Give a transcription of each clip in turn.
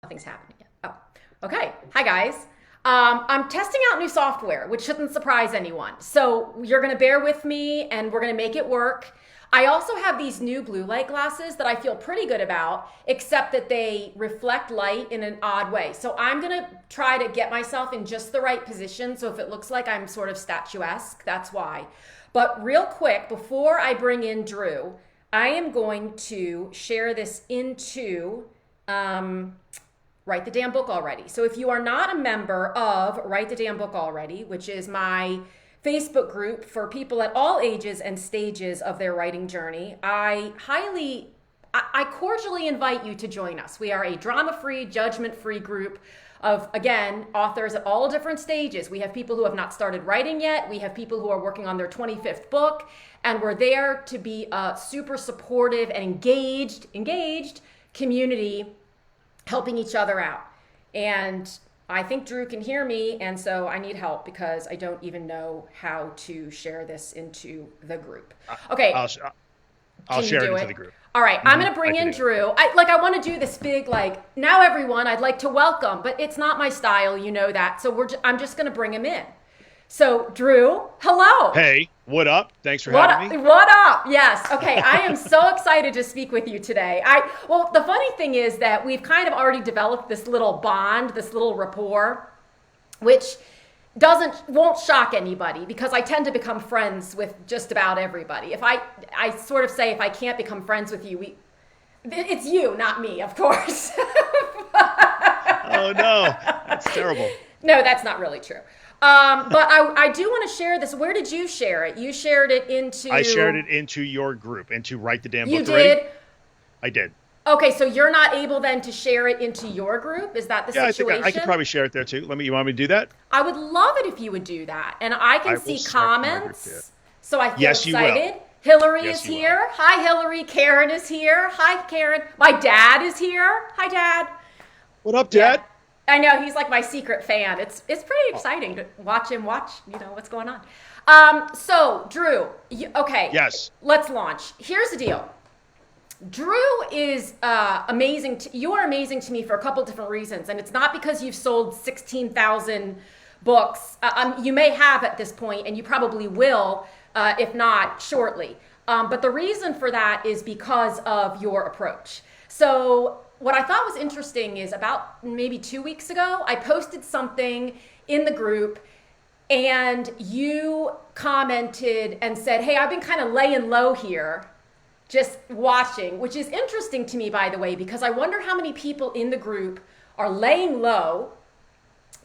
Nothing's happening yet. Oh, okay. Hi, guys. I'm testing out new software, which shouldn't surprise anyone. So you're going to bear with me and we're going to make it work. I also have these new blue light glasses that I feel pretty good about, except that they reflect light in an odd way. So I'm going to try to get myself in just the right position. So if it looks like I'm sort of statuesque, that's why. But real quick, before I bring in Drew, I am going to share this into Write the Damn Book Already. So if you are not a member of Write the Damn Book Already, which is my Facebook group for people at all ages and stages of their writing journey, I cordially invite you to join us. We are a drama-free, judgment-free group of, again, authors at all different stages. We have people who have not started writing yet. We have people who are working on their 25th book. And we're there to be a super supportive and engaged community helping each other out. And I think Drew can hear me, and so I need help because I don't even know how to share this into the group. Okay. I'll share it into the group. All right, I'm going to bring in Drew. I want to do this big, now everyone I'd like to welcome, but it's not my style, you know that. So I'm just going to bring him in. So Drew, hello. Hey, what up? Thanks for having me. What up? Yes. Okay. I am so excited to speak with you today. Well, the funny thing is that we've kind of already developed this little bond, this little rapport, which won't shock anybody because I tend to become friends with just about everybody. If I sort of say, if I can't become friends with you, it's you, not me, of course. Oh no, that's terrible. No, that's not really true. But I do want to share this. Where did you share it? You shared it into... I shared it into your group, into Write the Damn Book You Already. did? I did. Okay, so you're not able then to share it into your group? Is that the situation? Yeah, I could probably share it there too. You want me to do that? I would love it if you would do that. And I can see comments, so I feel excited. Hillary is here. Hi, Hillary. Karen is here. Hi, Karen. My dad is here. Hi, Dad. What up, Dad? Yeah. I know, he's like my secret fan. It's pretty exciting to watch him what's going on. So, Drew, okay. Yes. Let's launch. Here's the deal. Drew is amazing. You are amazing to me for a couple different reasons. And it's not because you've sold 16,000 books. You may have at this point, and you probably will, if not shortly. But the reason for that is because of your approach. So what I thought was interesting is about maybe 2 weeks ago, I posted something in the group and you commented and said, hey, I've been kind of laying low here, just watching, which is interesting to me, by the way, because I wonder how many people in the group are laying low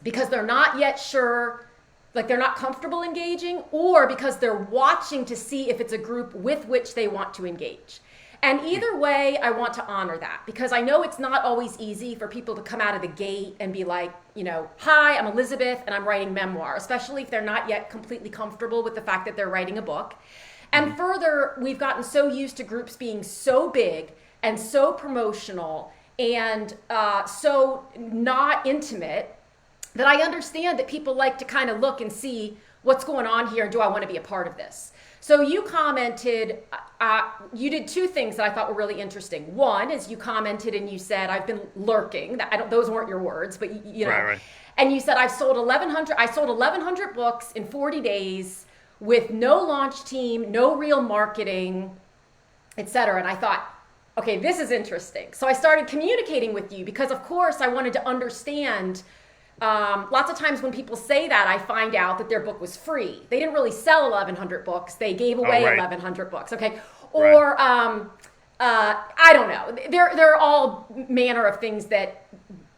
because they're not yet sure, they're not comfortable engaging, or because they're watching to see if it's a group with which they want to engage. And either way, I want to honor that because I know it's not always easy for people to come out of the gate and be like, hi, I'm Elizabeth and I'm writing memoir, especially if they're not yet completely comfortable with the fact that they're writing a book. And further, we've gotten so used to groups being so big and so promotional and so not intimate that I understand that people like to kind of look and see what's going on here and do I want to be a part of this? So you commented, you did two things that I thought were really interesting. One is you commented and you said, I've been lurking. Those weren't your words, but you know. Right. And you said, I sold 1,100 books in 40 days with no launch team, no real marketing, etc. And I thought, okay, this is interesting. So I started communicating with you because, of course, I wanted to understand. Lots of times when people say that, I find out that their book was free. They didn't really sell 1,100 books. They gave away 1,100 books. Okay. Or, I don't know. There are all manner of things that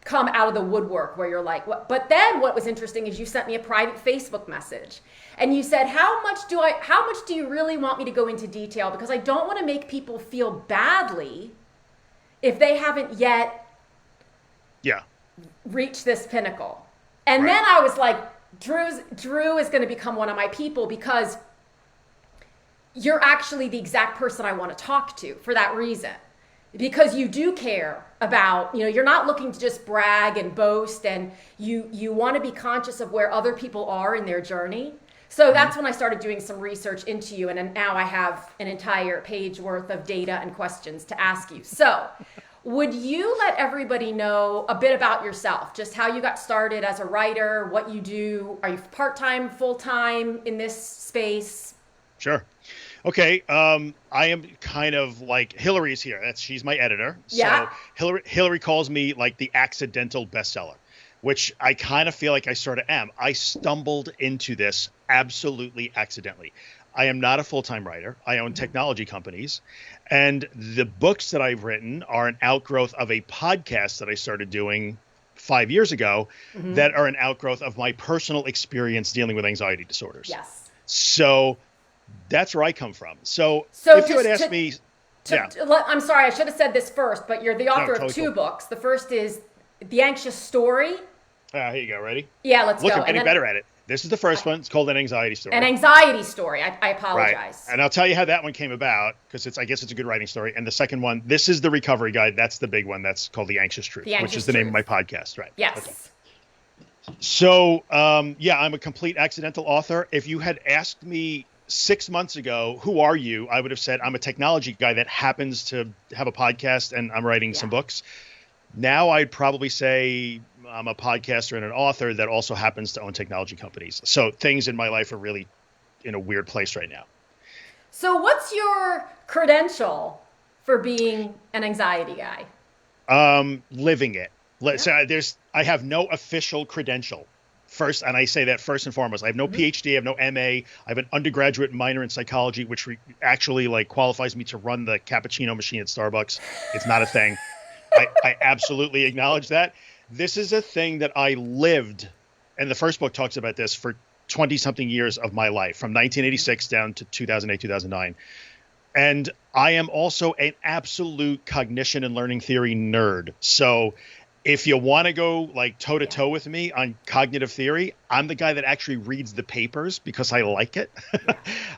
come out of the woodwork where you're like, what? But then what was interesting is you sent me a private Facebook message and you said, how much do you really want me to go into detail? Because I don't want to make people feel badly if they haven't yet reach this pinnacle. And then I was like, Drew is going to become one of my people because you're actually the exact person I want to talk to for that reason. Because you do care about, you're not looking to just brag and boast, and you want to be conscious of where other people are in their journey. So that's when I started doing some research into you, and now I have an entire page worth of data and questions to ask you. So Would you let everybody know a bit about yourself, just how you got started as a writer, what you do? Are you part-time, full-time in this space? Sure. Okay. I am kind of like Hillary's here. She's my editor. Yeah. So Hillary calls me like the accidental bestseller, which I kind of feel like I sort of am. I stumbled into this absolutely accidentally. I am not a full-time writer. I own technology companies, and the books that I've written are an outgrowth of a podcast that I started doing 5 years ago that are an outgrowth of my personal experience dealing with anxiety disorders. Yes. So that's where I come from. So So if you had just asked me, I'm sorry, I should have said this first, but you're the author totally of two cool. books. The first is The Anxious Story. Here you go. Ready? Yeah, let's Look, go. I'm getting better at it. This is the first one. It's called An Anxiety Story. An Anxiety Story. I Right. apologize. And I'll tell you how that one came about, because I guess it's a good writing story. And the second one, this is the recovery guide. That's the big one. That's called The Anxious Truth, which is the name of my podcast. Right. Yes. Okay. So, I'm a complete accidental author. If you had asked me 6 months ago, who are you? I would have said, I'm a technology guy that happens to have a podcast and I'm writing some books. Now I'd probably say I'm a podcaster and an author that also happens to own technology companies. So things in my life are really in a weird place right now. So what's your credential for being an anxiety guy? Living it. So I have no official credential. First, and I say that first and foremost, I have no PhD, I have no MA, I have an undergraduate minor in psychology, which actually like qualifies me to run the cappuccino machine at Starbucks. It's not a thing. I absolutely acknowledge that. This is a thing that I lived, and the first book talks about this, for 20-something years of my life, from 1986 down to 2008, 2009. And I am also an absolute cognition and learning theory nerd. So if you want to go like toe-to-toe with me on cognitive theory, I'm the guy that actually reads the papers because I like it.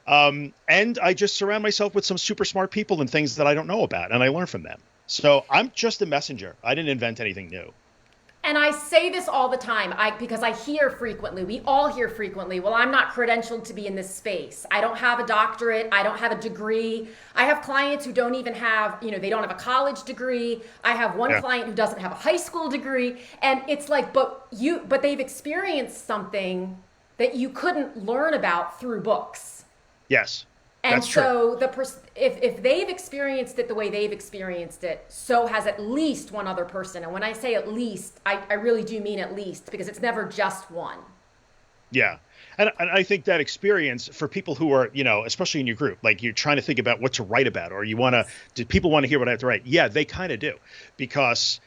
And I just surround myself with some super smart people and things that I don't know about, and I learn from them. So I'm just a messenger. I didn't invent anything new. And I say this all the time because I hear frequently, we all hear frequently, well, I'm not credentialed to be in this space. I don't have a doctorate. I don't have a degree. I have clients who don't even have, they don't have a college degree. I have one client who doesn't have a high school degree. And it's like, but they've experienced something that you couldn't learn about through books. Yes. And that's so true. if they've experienced it the way they've experienced it, so has at least one other person. And when I say at least, I really do mean at least, because it's never just one. Yeah. And I think that experience for people who are, especially in your group, like you're trying to think about what to write about, or do people want to hear what I have to write? Yeah, they kind of do. Because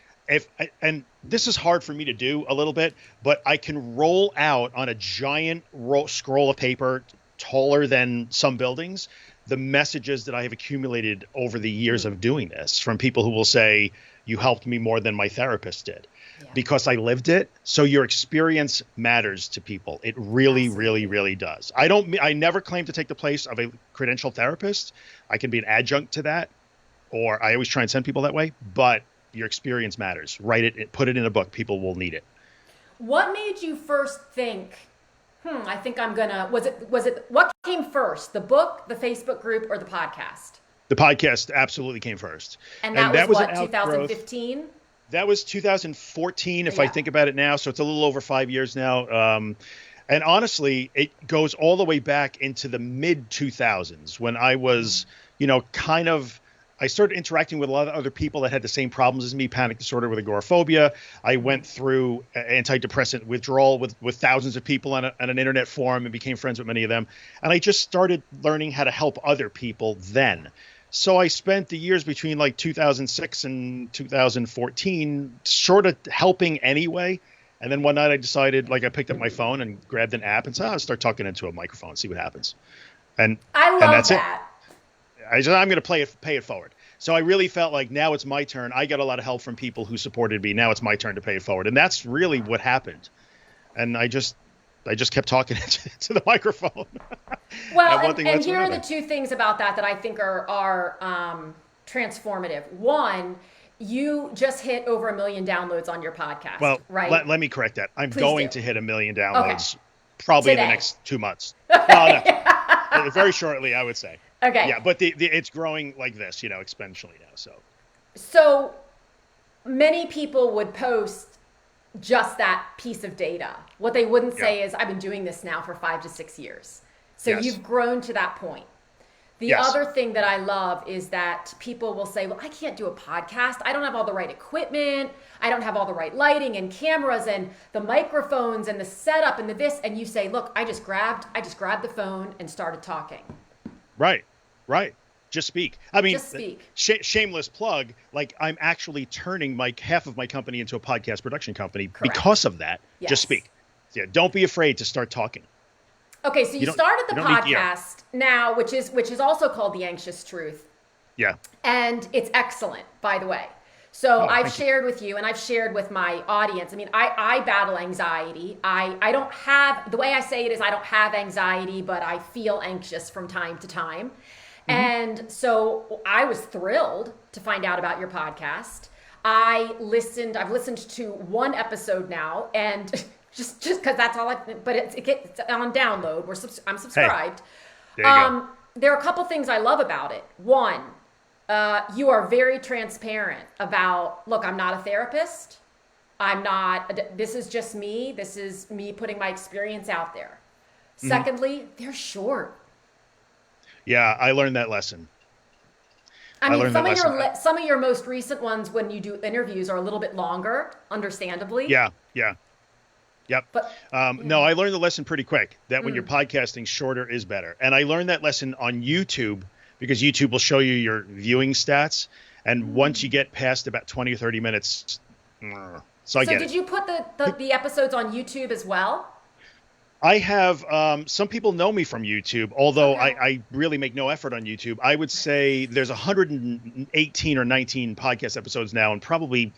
and this is hard for me to do a little bit, but I can roll out on a giant scroll of paper taller than some buildings, the messages that I have accumulated over the years of doing this from people who will say, you helped me more than my therapist did, because I lived it. So your experience matters to people. It really, really, really does. I never claim to take the place of a credentialed therapist. I can be an adjunct to that, or I always try and send people that way, but your experience matters. Write it, put it in a book. People will need it. What made you first think, I think I'm gonna, was it, what came first, the book, the Facebook group, or the podcast? The podcast absolutely came first. And that was what, 2015? That was 2014, if I think about it now. So it's a little over 5 years now. And honestly, it goes all the way back into the mid 2000s when I was, I started interacting with a lot of other people that had the same problems as me, panic disorder with agoraphobia. I went through antidepressant withdrawal with thousands of people on an internet forum and became friends with many of them. And I just started learning how to help other people then. So I spent the years between like 2006 and 2014 sort of helping anyway. And then one night I decided, I picked up my phone and grabbed an app and said, I'll start talking into a microphone, see what happens. And that's that. I'm going to pay it forward. So I really felt like now it's my turn. I got a lot of help from people who supported me. Now it's my turn to pay it forward. And that's really what happened. And I just kept talking to the microphone. Well, and here are the two things about that I think are transformative. One, you just hit over 1 million downloads on your podcast, well, right? Let me correct that. I'm Please going do. to hit 1 million downloads probably in the next 2 months. Very shortly, I would say. Okay. Yeah, but it's growing like this, exponentially now. So many people would post just that piece of data. What they wouldn't say is, I've been doing this now for 5 to 6 years. So you've grown to that point. The other thing that I love is that people will say, well, I can't do a podcast. I don't have all the right equipment. I don't have all the right lighting and cameras and the microphones and the setup and the this. And you say, look, I just grabbed the phone and started talking. Right. Just speak. I mean, just speak. Shameless plug. Like, I'm actually turning half of my company into a podcast production company. Correct. Because of that. Yes. Just speak. Yeah. Don't be afraid to start talking. Okay, so you started the podcast now, which is also called The Anxious Truth. Yeah. And it's excellent, by the way. So I've shared with you and I've shared with my audience. I mean, I battle anxiety. I don't have, the way I say it is I don't have anxiety, but I feel anxious from time to time. Mm-hmm. And so I was thrilled to find out about your podcast. I've listened to one episode now, and just because that's all but it gets on download. I'm subscribed. Hey, there you go. There are a couple things I love about it. One, you are very transparent about, look, I'm not a therapist. This is just me. This is me putting my experience out there. Mm-hmm. Secondly, they're short. Yeah, I learned that lesson. I mean, some of your most recent ones, when you do interviews, are a little bit longer, understandably. Yeah. Yep. But, No, I learned the lesson pretty quick that when you're podcasting, shorter is better. And I learned that lesson on YouTube because YouTube will show you your viewing stats. And once you get past about 20 or 30 minutes, so did you put the episodes on YouTube as well? I have, some people know me from YouTube, although I really make no effort on YouTube. I would say there's 118 or 19 podcast episodes now, and probably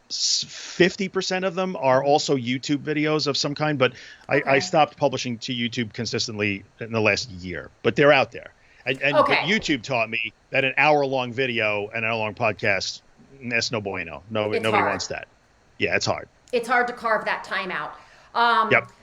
50% of them are also YouTube videos of some kind. But I stopped publishing to YouTube consistently in the last year, but they're out there. But YouTube taught me that an hour-long video and an hour-long podcast, that's no bueno. Nobody wants that. Yeah, it's hard. It's hard to carve that time out.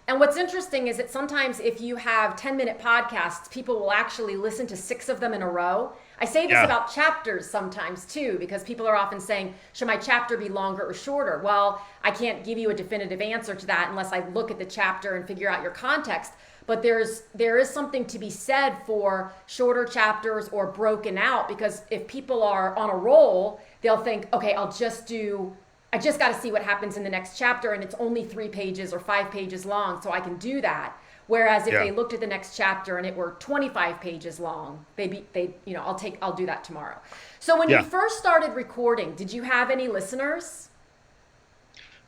And what's interesting is that sometimes if you have 10-minute podcasts, people will actually listen to 6 of them in a row. I say this about chapters sometimes too, because people are often saying, should my chapter be longer or shorter? Well, I can't give you a definitive answer to that unless I look at the chapter and figure out your context. But there is something to be said for shorter chapters or broken out, because if people are on a roll, they'll think, okay, I just got to see what happens in the next chapter, and it's only 3 pages or 5 pages long, so I can do that. Whereas if they looked at the next chapter and it were 25 pages long, I'll do that tomorrow. So when you first started recording, did you have any listeners?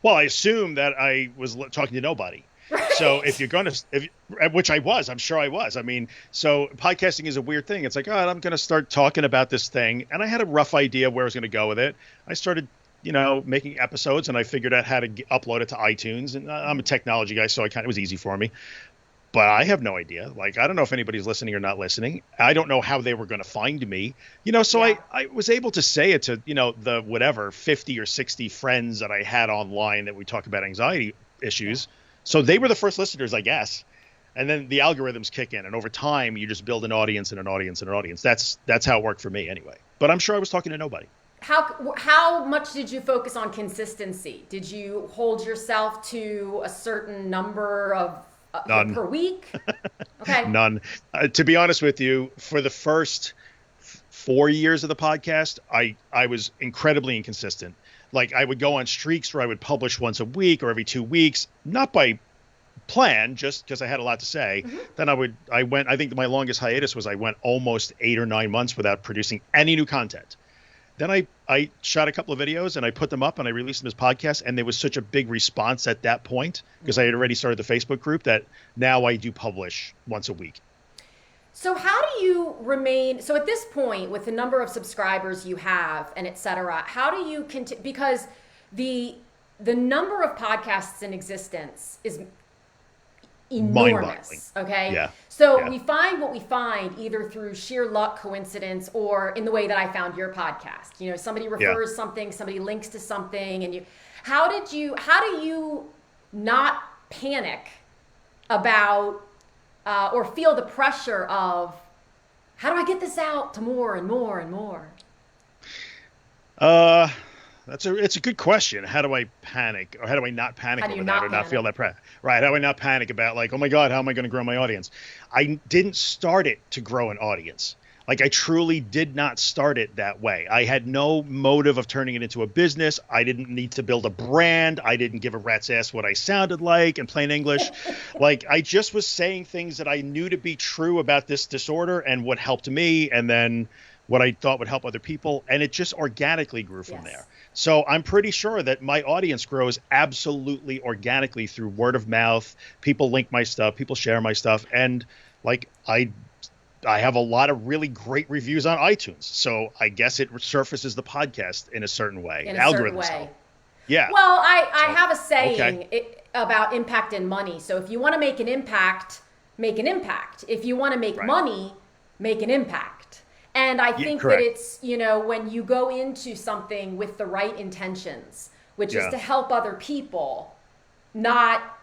Well, I assume that I was talking to nobody. Right. So if you're going to, which I was, I'm sure I was. I mean, so podcasting is a weird thing. It's like, I'm going to start talking about this thing. And I had a rough idea where I was going to go with it. I started making episodes, and I figured out how to upload it to iTunes. And I'm a technology guy, so it was easy for me. But I have no idea. Like, I don't know if anybody's listening or not listening. I don't know how they were going to find me. So I was able to say it to, the whatever 50 or 60 friends that I had online that we talk about anxiety issues. So they were the first listeners, I guess. And then the algorithms kick in, and over time you just build an audience and an audience and an audience. That's how it worked for me anyway. But I'm sure I was talking to nobody. How much did you focus on consistency? Did you hold yourself to a certain number of per week? Okay. None. To be honest with you, for the first 4 years of the podcast, I was incredibly inconsistent. Like, I would go on streaks where I would publish once a week or every 2 weeks, not by plan, just because I had a lot to say. Mm-hmm. Then I think my longest hiatus was I went almost 8 or 9 months without producing any new content. Then I shot a couple of videos and I put them up and I released them as podcasts. And there was such a big response at that point because I had already started the Facebook group that now I do publish once a week. So how do you remain, so at this point with the number of subscribers you have and et cetera, how do you continue, because the number of podcasts in existence is enormous. Okay. Yeah. So we find what we find either through sheer luck, coincidence, or in the way that I found your podcast. Somebody refers something, somebody links to something, and how do you not panic about or feel the pressure of how do I get this out to more and more and more? It's a good question. How do I panic, or how do I not panic over that, or not feel that pressure? Right? How do I not panic about, like, oh my God, how am I going to grow my audience? I didn't start it to grow an audience. Like, I truly did not start it that way. I had no motive of turning it into a business. I didn't need to build a brand. I didn't give a rat's ass what I sounded like in plain English. Like, I just was saying things that I knew to be true about this disorder and what helped me, and then what I thought would help other people. And it just organically grew from there. So I'm pretty sure that my audience grows absolutely organically through word of mouth. People link my stuff, people share my stuff. And like, I have a lot of really great reviews on iTunes. So I guess it surfaces the podcast in a certain way. In a certain way. Yeah. Well, I have a saying about impact and money. So if you want to make an impact, make an impact. If you want to make money, make an impact. And I think that it's, you know, when you go into something with the right intentions, which is to help other people, not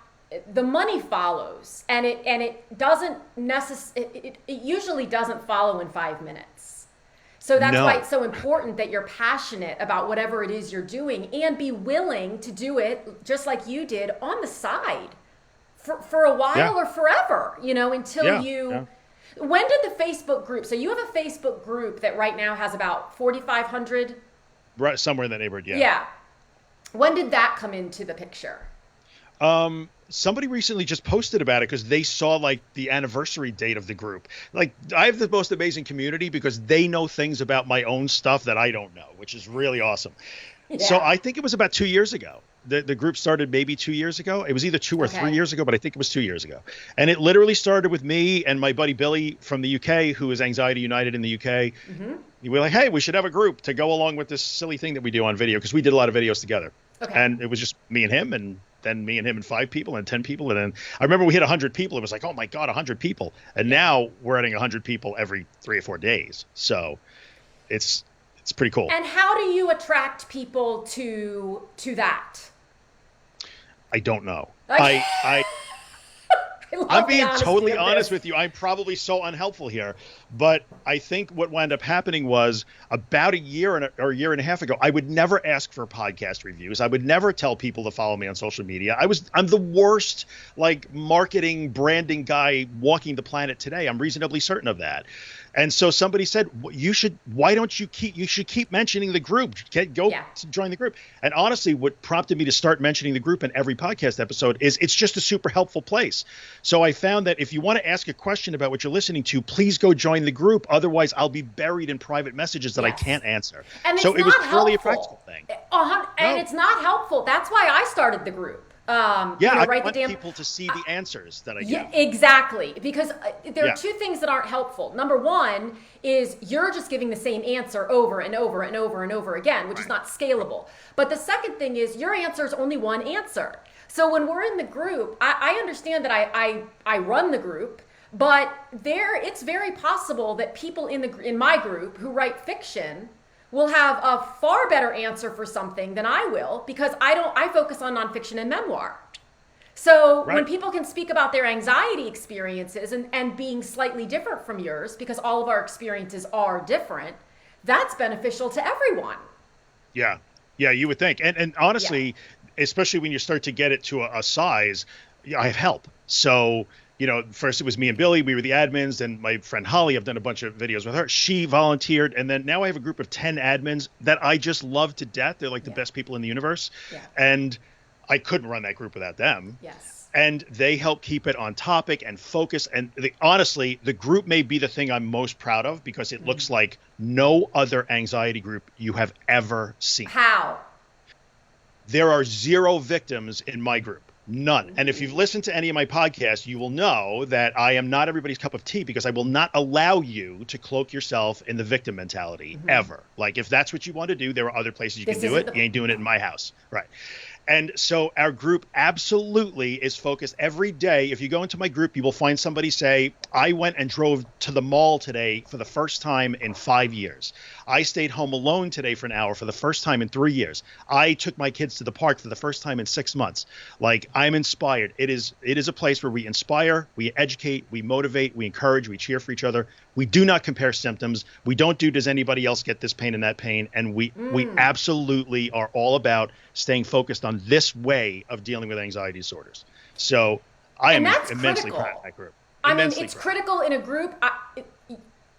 the money follows, and it doesn't it usually doesn't follow in 5 minutes. So that's why it's so important that you're passionate about whatever it is you're doing, and be willing to do it just like you did on the side for a while or forever, you know, until you. When did the Facebook group, so you have a Facebook group that right now has about 4,500? Right, somewhere in that neighborhood, Yeah. When did that come into the picture? Somebody recently just posted about it because they saw like the anniversary date of the group. Like, I have the most amazing community because they know things about my own stuff that I don't know, which is really awesome. Yeah. So I think it was about 2 years ago. The group started maybe 2 years ago. It was either 2 or 3 years ago, but I think it was 2 years ago. And it literally started with me and my buddy Billy from the UK, who is Anxiety United in the UK. We were like, hey, we should have a group to go along with this silly thing that we do on video, because we did a lot of videos together. And it was just me and him, and then me and him and 5 people and 10 people. And then I remember we hit 100 people. It was like, oh my God, 100 people. And now we're adding 100 people every 3 or 4 days. So it's pretty cool. And how do you attract people to that? I don't know. I'm being totally honest with you. I'm probably so unhelpful here, but I think what wound up happening was about a year or a year and a half ago, I would never ask for podcast reviews. I would never tell people to follow me on social media. I'm the worst, like, marketing, branding guy walking the planet today. I'm reasonably certain of that. And so somebody said, you should keep mentioning the group. Go join the group. And honestly, what prompted me to start mentioning the group in every podcast episode is it's just a super helpful place. So I found that if you want to ask a question about what you're listening to, please go join the group. Otherwise, I'll be buried in private messages that I can't answer. And so it was purely a practical thing. And it's not helpful. That's why I started the group. I want people to see the answers that I give. Yeah, exactly. Because there are two things that aren't helpful. Number one is you're just giving the same answer over and over and over and over again, which is not scalable. But the second thing is your answer is only one answer. So when we're in the group, I understand that I run the group, but it's very possible that people in my group who write fiction will have a far better answer for something than I will, because I focus on nonfiction and memoir. So when people can speak about their anxiety experiences and being slightly different from yours, because all of our experiences are different, that's beneficial to everyone. Yeah, you would think. And honestly, especially when you start to get it to a size, I have help. So, you know, first it was me and Billy. We were the admins. Then my friend Holly, I've done a bunch of videos with her. She volunteered. And then now I have a group of 10 admins that I just love to death. They're like the best people in the universe. Yeah. And I couldn't run that group without them. Yes. And they help keep it on topic and focus. And honestly, the group may be the thing I'm most proud of, because it looks like no other anxiety group you have ever seen. How? There are 0 victims in my group. None. And if you've listened to any of my podcasts, you will know that I am not everybody's cup of tea, because I will not allow you to cloak yourself in the victim mentality ever. Like, if that's what you want to do, there are other places you can do it. You ain't doing it in my house. Right. And so our group absolutely is focused every day. If you go into my group, you will find somebody say, I went and drove to the mall today for the first time in 5 years. I stayed home alone today for an hour for the first time in 3 years. I took my kids to the park for the first time in 6 months. Like, I'm inspired. It is a place where we inspire, we educate, we motivate, we encourage, we cheer for each other. We do not compare symptoms. We don't do, does anybody else get this pain and that pain? And we absolutely are all about staying focused on this way of dealing with anxiety disorders. So I am immensely proud of that group. I mean, it's critical in a group.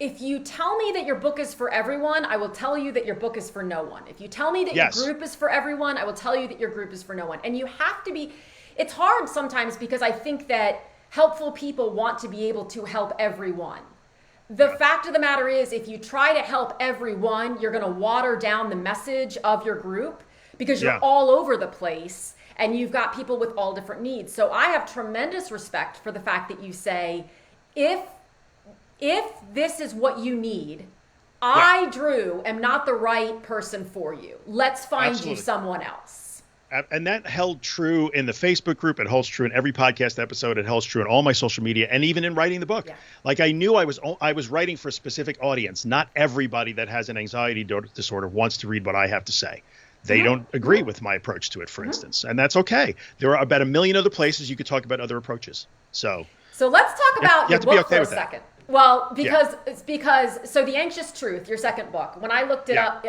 If you tell me that your book is for everyone, I will tell you that your book is for no one. If you tell me that your group is for everyone, I will tell you that your group is for no one. And you have to be, it's hard sometimes because I think that helpful people want to be able to help everyone. The fact of the matter is, if you try to help everyone, you're going to water down the message of your group because you're all over the place and you've got people with all different needs. So I have tremendous respect for the fact that you say, if this is what you need, I, Drew, am not the right person for you. Let's find you someone else. And that held true in the Facebook group. It holds true in every podcast episode. It holds true in all my social media and even in writing the book. Yeah. Like, I knew I was writing for a specific audience. Not everybody that has an anxiety disorder wants to read what I have to say. They don't agree with my approach to it, for instance. And that's okay. There are about a million other places you could talk about other approaches. So let's talk about your book for a second. Well, because so The Anxious Truth, your second book, when I looked it up,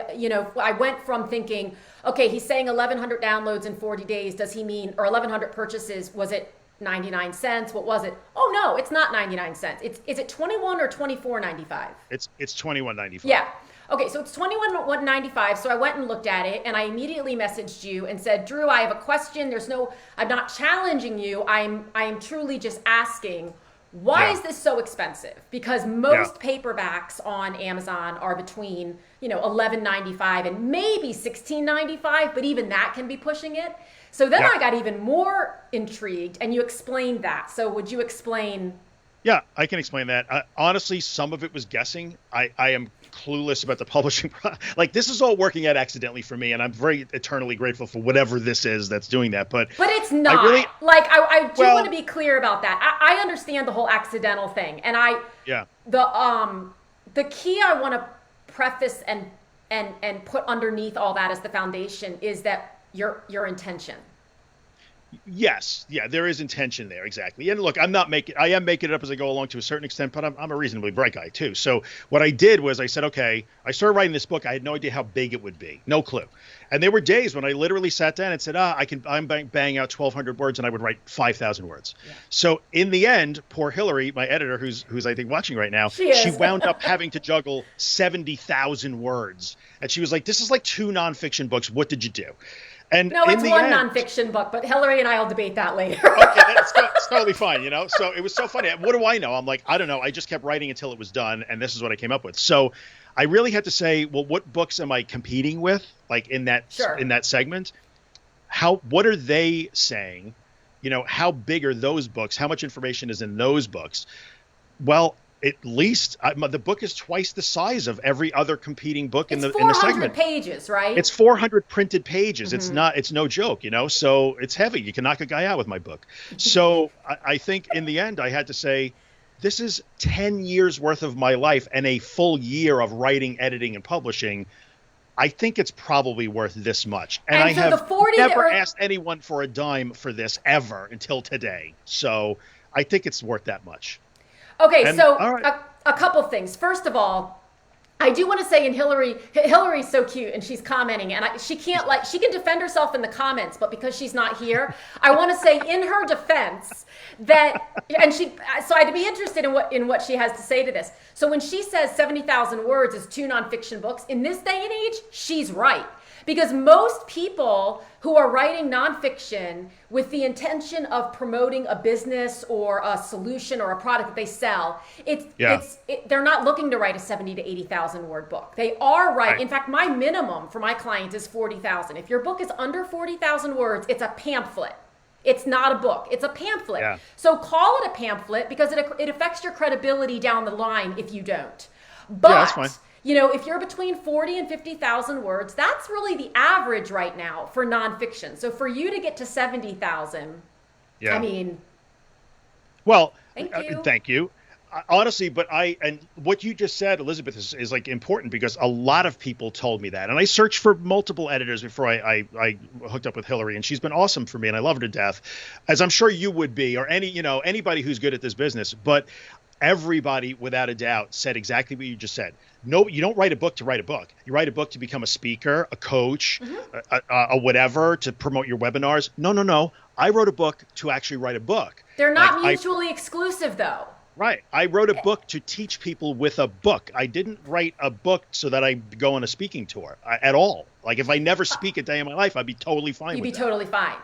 I went from thinking, okay, he's saying 1,100 downloads in 40 days. Does he mean, or 1,100 purchases? Was it 99 cents? What was it? Oh no, it's not 99 cents. Is it 21 or 24.95? It's 21.95. Yeah. Okay, so it's 21.95. So I went and looked at it, and I immediately messaged you and said, Drew, I have a question. I'm not challenging you. I'm truly just asking, why is this so expensive? Because most paperbacks on Amazon are between, $11.95 and maybe $16.95, but even that can be pushing it. So then I got even more intrigued, and you explained that. So would you explain? Yeah, I can explain that. Honestly, some of it was guessing. I am clueless about the publishing. Like, this is all working out accidentally for me, and I'm very eternally grateful for whatever this is that's doing that. But it's not. I do want to be clear about that. I understand the whole accidental thing, and the key I want to preface and put underneath all that as the foundation is that your intention. Yes. Yeah, there is intention there. Exactly. And look, I am making it up as I go along to a certain extent, but I'm a reasonably bright guy too. So what I did was I said, okay, I started writing this book. I had no idea how big it would be. No clue. And there were days when I literally sat down and said, I'm banging out 1,200 words, and I would write 5,000 words. Yeah. So in the end, poor Hillary, my editor, who's I think watching right now, she wound up having to juggle 70,000 words. And she was like, this is like 2 nonfiction books. What did you do? And no, it's one nonfiction book, but Hillary and I will debate that later. Okay, it's totally fine, So it was so funny. What do I know? I'm like, I don't know. I just kept writing until it was done, and this is what I came up with. So I really had to say, well, what books am I competing with, like in that segment? What are they saying? How big are those books? How much information is in those books? Well, at least the book is twice the size of every other competing book in the segment. It's 400 pages, right? It's 400 printed pages. Mm-hmm. It's no joke, so it's heavy. You can knock a guy out with my book. So I think in the end, I had to say, this is 10 years worth of my life and a full year of writing, editing, and publishing. I think it's probably worth this much. And I have never asked anyone for a dime for this ever until today. So I think it's worth that much. Okay, a couple things. First of all, I do want to say, and Hillary's so cute, and she's commenting, and she can defend herself in the comments, but because she's not here, I want to say in her defense so I'd be interested in what she has to say to this. So when she says 70,000 words is 2 nonfiction books, in this day and age, she's right. Because most people who are writing nonfiction with the intention of promoting a business or a solution or a product that they sell, they're not looking to write a 70 to 80,000 word book. They are right. In fact, my minimum for my clients is 40,000. If your book is under 40,000 words, it's a pamphlet. It's not a book. It's a pamphlet. Yeah. So call it a pamphlet because it affects your credibility down the line if you don't. But that's fine. If you're between 40 and 50,000 words, that's really the average right now for nonfiction. So for you to get to 70,000, I mean, well, thank you. Thank you. honestly, but and what you just said, Elizabeth, is like important because a lot of people told me that. And I searched for multiple editors before I hooked up with Hillary, and she's been awesome for me, and I love her to death, as I'm sure you would be, or anybody who's good at this business. But everybody, without a doubt, said exactly what you just said. No, you don't write a book to write a book. You write a book to become a speaker, a coach, a whatever, to promote your webinars. No, no, no. I wrote a book to actually write a book. They're not mutually exclusive, though. Right. I wrote a book to teach people with a book. I didn't write a book so that I go on a speaking tour at all. Like, if I never speak a day in my life, I'd be totally fine with that. You'd be totally fine.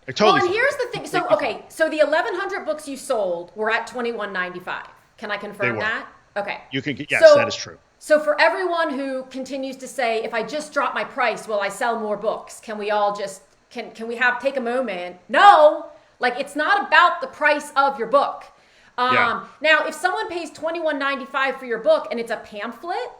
Totally well, and fine. Here's the thing. So, okay, so the 1,100 books you sold were at $21.95. Can I confirm that? Okay. You can. Yes, that is true. So for everyone who continues to say, if I just drop my price, will I sell more books? Can we all just, can we take a moment? No, like, it's not about the price of your book. Now, if someone pays $21.95 for your book and it's a pamphlet,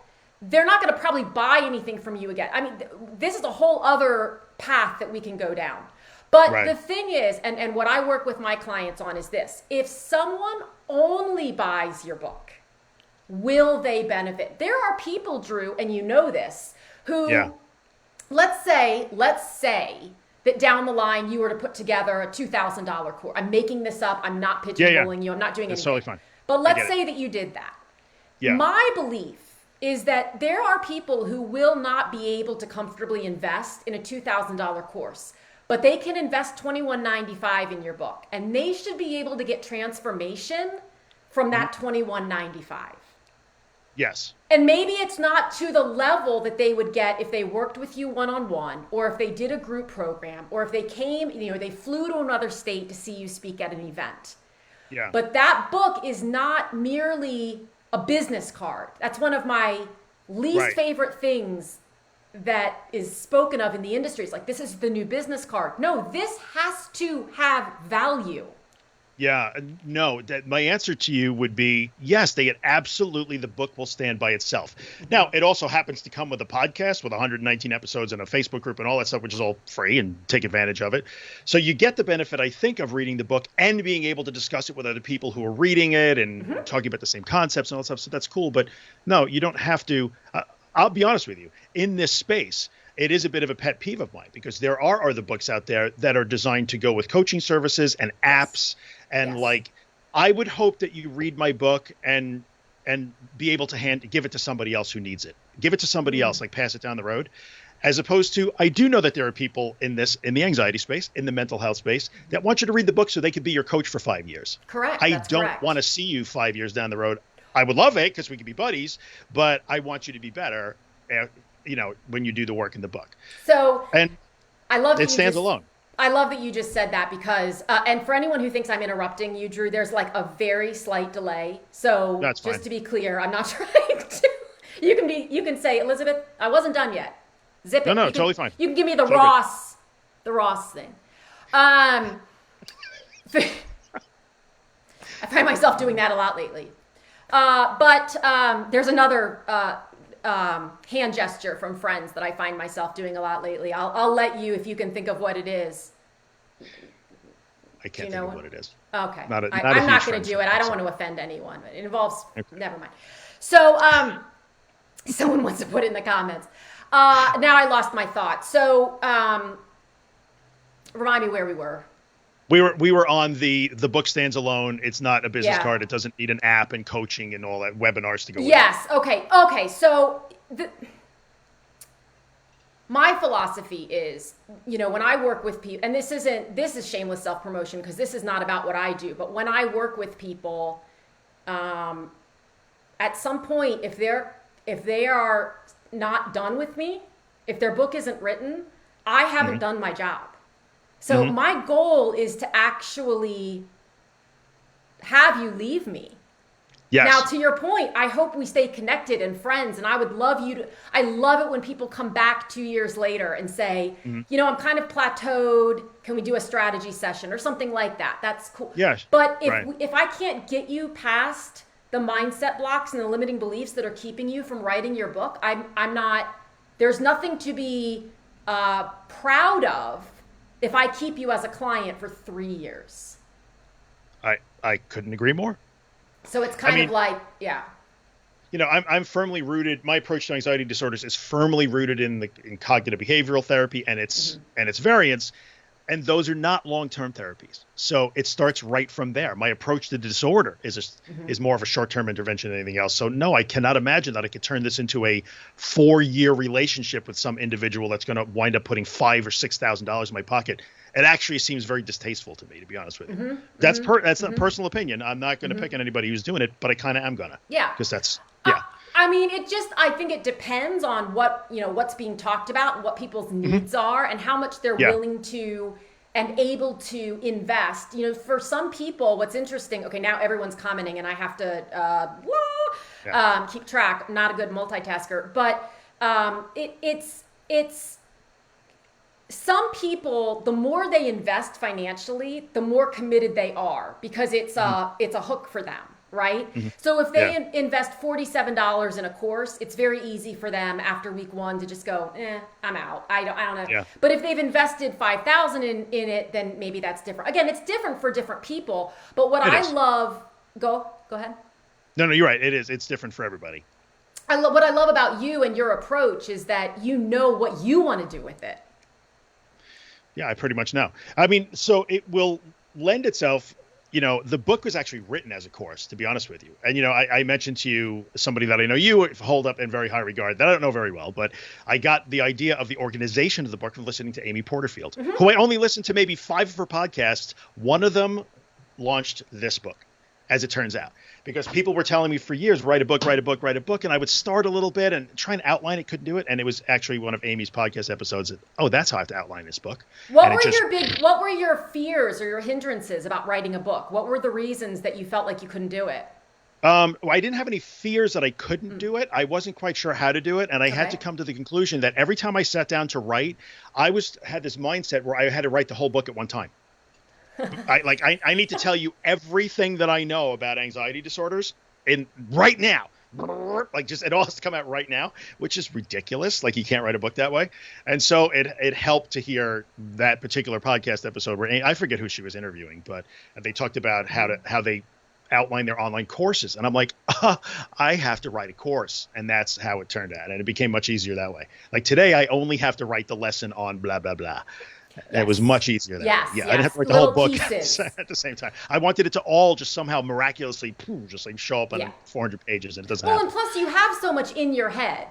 they're not going to probably buy anything from you again. I mean, this is a whole other path that we can go down. But the thing is, and what I work with my clients on is this: if someone only buys your book, will they benefit? There are people, Drew, and you know this, who, let's say that down the line you were to put together a $2,000 course. I'm making this up. I'm not pigeonholing you. I'm not doing anything. That's totally fine. But let's say that you did that. Yeah. My belief is that there are people who will not be able to comfortably invest in a $2,000 course, but they can invest $21.95 in your book, and they should be able to get transformation from that $21.95. Yes. And maybe it's not to the level that they would get if they worked with you one-on-one, or if they did a group program, or if they came, they flew to another state to see you speak at an event. Yeah. But that book is not merely a business card. That's one of my least favorite things that is spoken of in the industry. It's like, this is the new business card. No, this has to have value. Yeah, no, my answer to you would be yes, absolutely, the book will stand by itself. Now, it also happens to come with a podcast with 119 episodes and a Facebook group and all that stuff, which is all free, and take advantage of it. So you get the benefit, I think, of reading the book and being able to discuss it with other people who are reading it and talking about the same concepts and all that stuff. So that's cool. But no, you don't have to. I'll be honest with you. In this space, it is a bit of a pet peeve of mine because there are other books out there that are designed to go with coaching services and apps. And like, I would hope that you read my book and be able to give it to somebody else who needs it. Give it to somebody else, like pass it down the road. As opposed to, I do know that there are people in the anxiety space, in the mental health space, that want you to read the book so they could be your coach for 5 years. Correct. I don't want to see you 5 years down the road. I would love it because we could be buddies, but I want you to be better, when you do the work in the book. So, and I love it stands alone. I love that you just said that because, and for anyone who thinks I'm interrupting you, Drew, there's like a very slight delay. So that's fine. Just to be clear, I'm not trying to, you can say, Elizabeth, I wasn't done yet. Zip it. No, totally fine. You can give me the Ross thing. I find myself doing that a lot lately. But there's another hand gesture from friends that I find myself doing a lot lately. I'll let you, if you can think of what it is. I can't think of what it is. Okay. I'm not going to do it. I don't want to offend anyone. It involves, never mind. So someone wants to put in the comments. Now I lost my thought. So remind me where we were. We were on the book stands alone. It's not a business card. It doesn't need an app and coaching and all that, webinars to go with it. Yes. Okay. So my philosophy is, when I work with people, and this is shameless self-promotion because this is not about what I do, but when I work with people, at some point, if they are not done with me, if their book isn't written, I haven't done my job. So my goal is to actually have you leave me. Yes. Now, to your point, I hope we stay connected and friends. And I would love I love it when people come back 2 years later and say, I'm kind of plateaued. Can we do a strategy session or something like that? That's cool. Yes. But if I can't get you past the mindset blocks and the limiting beliefs that are keeping you from writing your book, I'm not, there's nothing to be proud of if I keep you as a client for 3 years. I couldn't agree more. So it's kind of like, yeah. I'm firmly rooted. My approach to anxiety disorders is firmly rooted in cognitive behavioral therapy and its variants, and those are not long-term therapies. So it starts right from there. My approach to the disorder is more of a short-term intervention than anything else. So no, I cannot imagine that I could turn this into a 4-year relationship with some individual that's going to wind up putting $5,000 or $6,000 in my pocket. It actually seems very distasteful to me, to be honest with you. That's a personal opinion. I'm not going to pick on anybody who's doing it, but I kind of am gonna. Yeah. Because that's. I mean, I think it depends on what's being talked about and what people's needs are and how much they're willing to and able to invest. For some people, what's interesting, okay, now everyone's commenting and I have to keep track. I'm not a good multitasker, but it's some people, the more they invest financially, the more committed they are because it's a hook for them. Right? So if they invest $47 in a course, it's very easy for them after week 1 to just go, I'm out. I don't know. Yeah. But if they've invested $5,000 in it, then maybe that's different. Again, it's different for different people. But what I love, go ahead. No, you're right. It is. It's different for everybody. What I love about you and your approach is that you know what you want to do with it. Yeah, I pretty much know. I mean, so it will lend itself. The book was actually written as a course, to be honest with you. And, I mentioned to you somebody that I know you hold up in very high regard that I don't know very well, but I got the idea of the organization of the book from listening to Amy Porterfield, who I only listened to maybe 5 of her podcasts. One of them launched this book, as it turns out, because people were telling me for years, write a book. And I would start a little bit and try and outline it, couldn't do it. And it was actually one of Amy's podcast episodes that, that's how I have to outline this book. What were your fears or your hindrances about writing a book? What were the reasons that you felt like you couldn't do it? I didn't have any fears that I couldn't do it. I wasn't quite sure how to do it. And I had to come to the conclusion that every time I sat down to write, I had this mindset where I had to write the whole book at one time. I need to tell you everything that I know about anxiety disorders right now. It all has to come out right now, which is ridiculous. Like, you can't write a book that way. And so it helped to hear that particular podcast episode where I forget who she was interviewing, but they talked about how they outline their online courses. And I'm like, I have to write a course. And that's how it turned out. And it became much easier that way. Like today, I only have to write the lesson on blah, blah, blah. Yes. It was much easier that way. I didn't have to write the whole book at the same time. I wanted it to all just somehow miraculously show up on 400 pages, and it doesn't happen. And plus you have so much in your head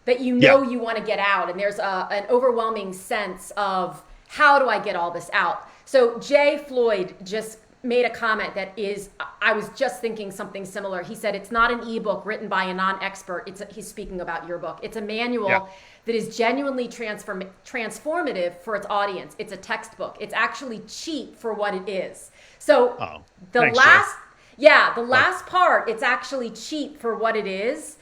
that you want to get out, and there's an overwhelming sense of how do I get all this out. So Jay Floyd just made a comment I was just thinking something similar. He said it's not an ebook written by a non-expert. He's speaking about your book. It's a manual that is genuinely transformative for its audience. It's a textbook. It's actually cheap for what it is. So the last part, it's actually cheap for what it is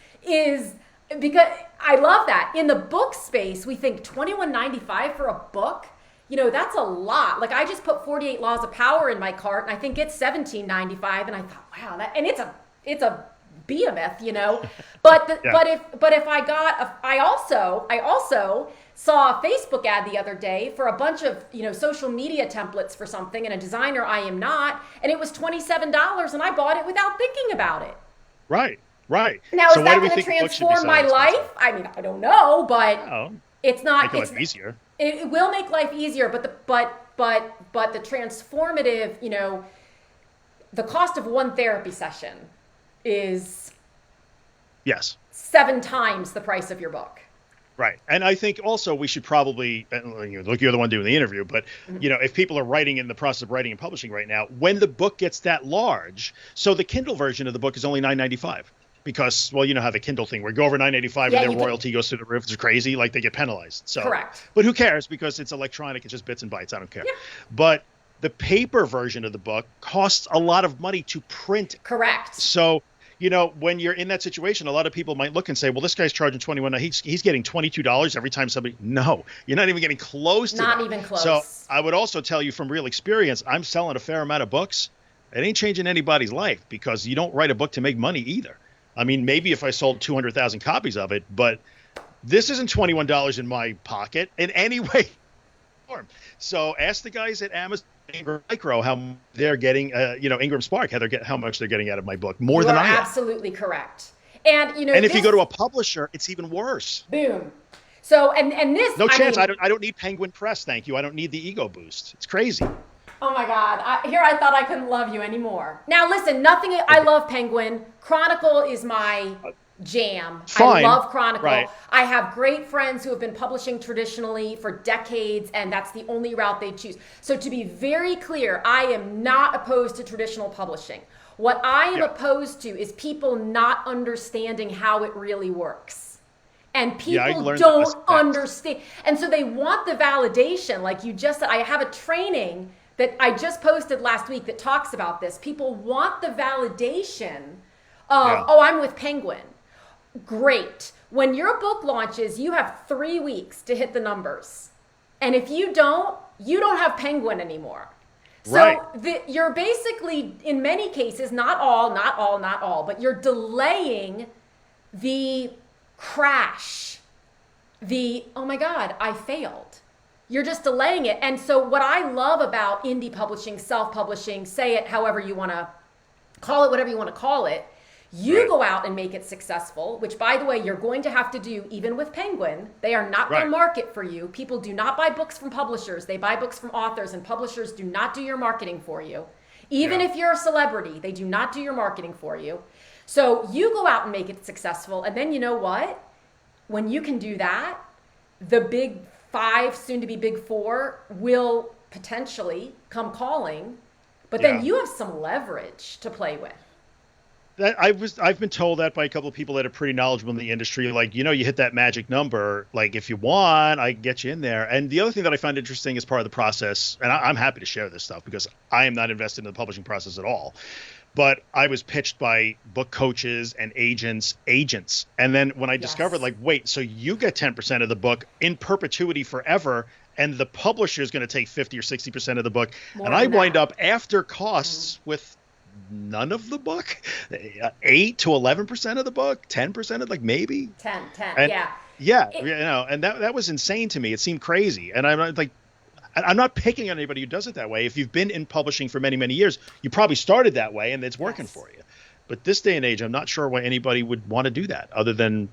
because I love that. In the book space, we think $21.95 for a book. That's a lot. Like, I just put 48 Laws of Power in my cart, and I think it's $17.95, and I thought, wow, it's a behemoth, But if I also saw a Facebook ad the other day for a bunch of social media templates for something, and a designer I am not, and it was $27, and I bought it without thinking about it. Right. Now, is that going to transform my life? I mean, I don't know, but it's not. Make life easier. It will make life easier, but the transformative, the cost of one therapy session is 7 times the price of your book. Right. And I think also we should probably, look, you're the one doing the interview, but if people are writing in the process of writing and publishing right now, when the book gets that large, so the Kindle version of the book is only $9.95. Because, you know how the Kindle thing, where you go over $9.85 and their royalty goes through the roof. It's crazy. Like, they get penalized. So, correct. But who cares? Because it's electronic. It's just bits and bytes. I don't care. Yeah. But the paper version of the book costs a lot of money to print. Correct. So, when you're in that situation, a lot of people might look and say, well, this guy's charging $21. He's getting $22 every time somebody. No, you're not even getting close to that. Not even close. So I would also tell you from real experience, I'm selling a fair amount of books. It ain't changing anybody's life because you don't write a book to make money either. I mean, maybe if I sold 200,000 copies of it, but this isn't $21 in my pocket in any way So ask the guys at Amazon Ingram Micro how they're getting, Ingram Spark, how much they're getting out of my book, more You than are I am. absolutely correct. And And if you go to a publisher, it's even worse. boom. So and this, No chance. I don't need Penguin Press, thank you. I don't need the ego boost. It's crazy. Oh my God. I thought I couldn't love you anymore. Now listen, nothing, I love Penguin. Chronicle is my jam. Fine. I love Chronicle. Right. I have great friends who have been publishing traditionally for decades, and that's the only route they choose. So to be very clear, I am not opposed to traditional publishing. What I am opposed to is people not understanding how it really works. And people don't understand. And so they want the validation. Like you just said, I have a training that I just posted last week that talks about this. People want the validation of, oh, I'm with Penguin. Great. When your book launches, you have 3 weeks to hit the numbers. And if you don't have Penguin anymore. So you're basically, in many cases, not all, but you're delaying the crash, oh my God, I failed. You're just delaying it. And so what I love about indie publishing, self-publishing, say it however you want to call it, whatever you want to call it, you go out and make it successful, which, by the way, you're going to have to do even with Penguin. They are not going to market for you. People do not buy books from publishers. They buy books from authors, and publishers do not do your marketing for you. Even if you're a celebrity, they do not do your marketing for you. So you go out and make it successful. And then you know what? When you can do that, the big 5, soon to be big 4, will potentially come calling. But then you have some leverage to play with. I've been told that by a couple of people that are pretty knowledgeable in the industry. Like, you hit that magic number. Like, if you want, I can get you in there. And the other thing that I find interesting as part of the process, and I'm happy to share this stuff because I am not invested in the publishing process at all. But I was pitched by book coaches and agents. And then when I discovered, like, wait, so you get 10% of the book in perpetuity forever, and the publisher is going to take 50 or 60% of the book. And I wind up after costs with none of the book, 8 to 11% of the book, 10% of maybe 10, and, and that was insane to me. It seemed crazy. And I'm not picking on anybody who does it that way. If you've been in publishing for many, many years, you probably started that way and it's working for you. But this day and age, I'm not sure why anybody would want to do that other than,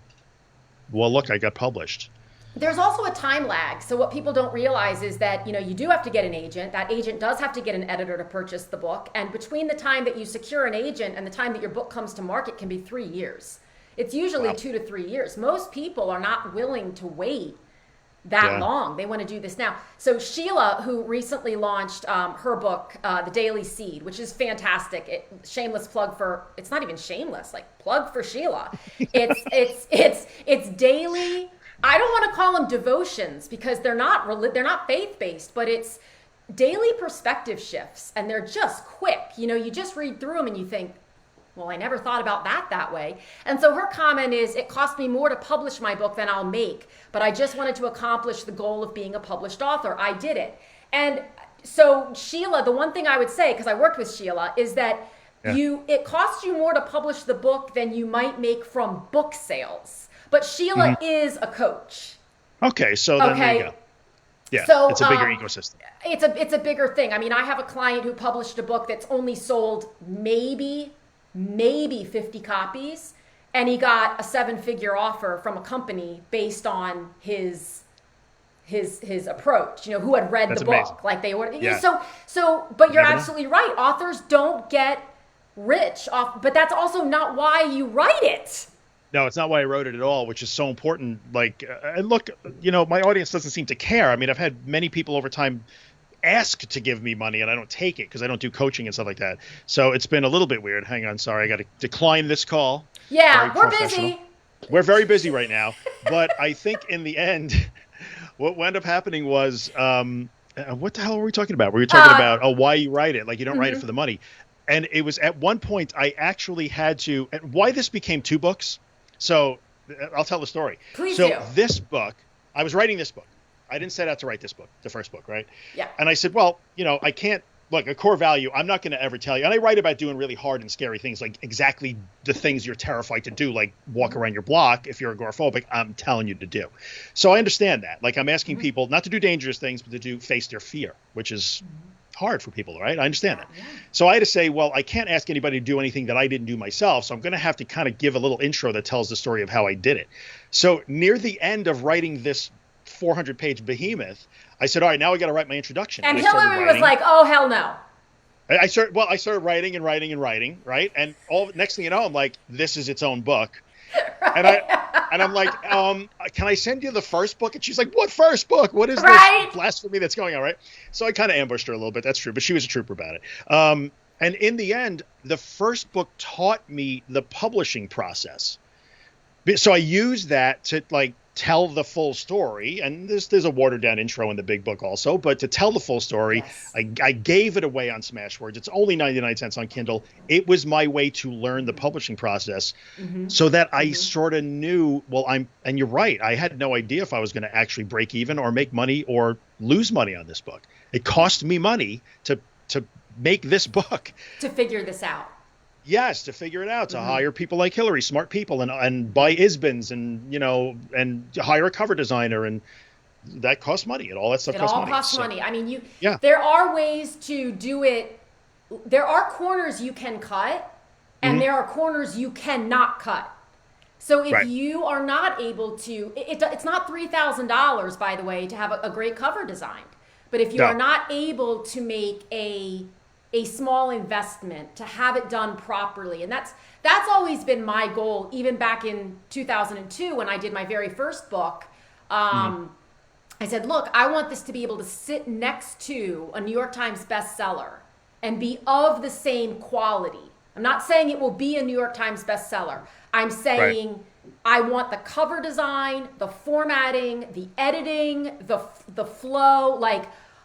well, look, I got published. There's also a time lag. So what people don't realize is that, you do have to get an agent. That agent does have to get an editor to purchase the book. And between the time that you secure an agent and the time that your book comes to market can be 3 years. It's usually 2 to 3 years. Most people are not willing to wait that long. They want to do this now. So Sheila, who recently launched her book, The Daily Seed, which is fantastic. Shameless plug for, it's not even shameless, like plug for Sheila. It's daily. I don't want to call them devotions because they're not faith-based, but it's daily perspective shifts, and they're just quick. You just read through them and you think, well, I never thought about that way. And so her comment is, it cost me more to publish my book than I'll make, but I just wanted to accomplish the goal of being a published author. I did it. And so Sheila, the one thing I would say, because I worked with Sheila, is that it costs you more to publish the book than you might make from book sales. But Sheila is a coach. Okay, so then there you go. Yeah, so, it's a bigger ecosystem. It's a bigger thing. I mean, I have a client who published a book that's only sold maybe 50 copies, and he got a 7-figure offer from a company based on his approach. Who had read the book, amazing. Like they were. Yeah. So, but you're absolutely right. Authors don't get rich off, but that's also not why you write it. No, it's not why I wrote it at all, which is so important. Like, and look, my audience doesn't seem to care. I mean, I've had many people over time ask to give me money, and I don't take it because I don't do coaching and stuff like that. So it's been a little bit weird. Hang on, sorry, I got to decline this call. Yeah, we're busy. We're very busy right now. But I think in the end, what wound up happening was, what the hell were we talking about? We were talking about, why you write it. Like, you don't write it for the money. And it was at one point I actually had to, and why this became 2 books. So I'll tell the story. Please do. This book, I was writing this book. I didn't set out to write this book, the first book, right? Yeah. And I said, well, I can't look, a core value, I'm not going to ever tell you. And I write about doing really hard and scary things, like exactly the things you're terrified to do, like walk around your block. If you're agoraphobic, I'm telling you to do. So I understand that. Like, I'm asking people not to do dangerous things, but to face their fear, which is hard for people, right? I understand that. Yeah. So I had to say, well, I can't ask anybody to do anything that I didn't do myself. So I'm going to have to kind of give a little intro that tells the story of how I did it. So near the end of writing this 400-page behemoth, I said, all right, now I got to write my introduction. And Hillary was like, oh, hell no. I started writing and writing and writing, right? And next thing you know, I'm like, this is its own book. Right. And I'm like, can I send you the first book? And she's like, what first book? What is this blasphemy that's going on, right? So I kind of ambushed her a little bit. That's true. But she was a trooper about it. And in the end, the first book taught me the publishing process. So I used that to like tell the full story, and there's a watered down intro in the big book also, but to tell the full story, I gave it away on Smashwords. It's only 99 cents on Kindle. It was my way to learn the publishing process so that I sort of knew, and you're right, I had no idea if I was going to actually break even or make money or lose money on this book. It cost me money to make this book. To figure this out. Yes, to figure it out, to hire people like Hillary, smart people, and buy ISBNs, and hire a cover designer, and that costs money, and all that stuff costs money. It all costs money. I mean, there are ways to do it. There are corners you can cut, and there are corners you cannot cut. So if you are not able to, it's not $3,000, by the way, to have a great cover design. But if you are not able to make a small investment, to have it done properly. And that's always been my goal, even back in 2002 when I did my very first book. I said, look, I want this to be able to sit next to a New York Times bestseller and be of the same quality. I'm not saying it will be a New York Times bestseller. I'm saying I want the cover design, the formatting, the editing, the flow, like,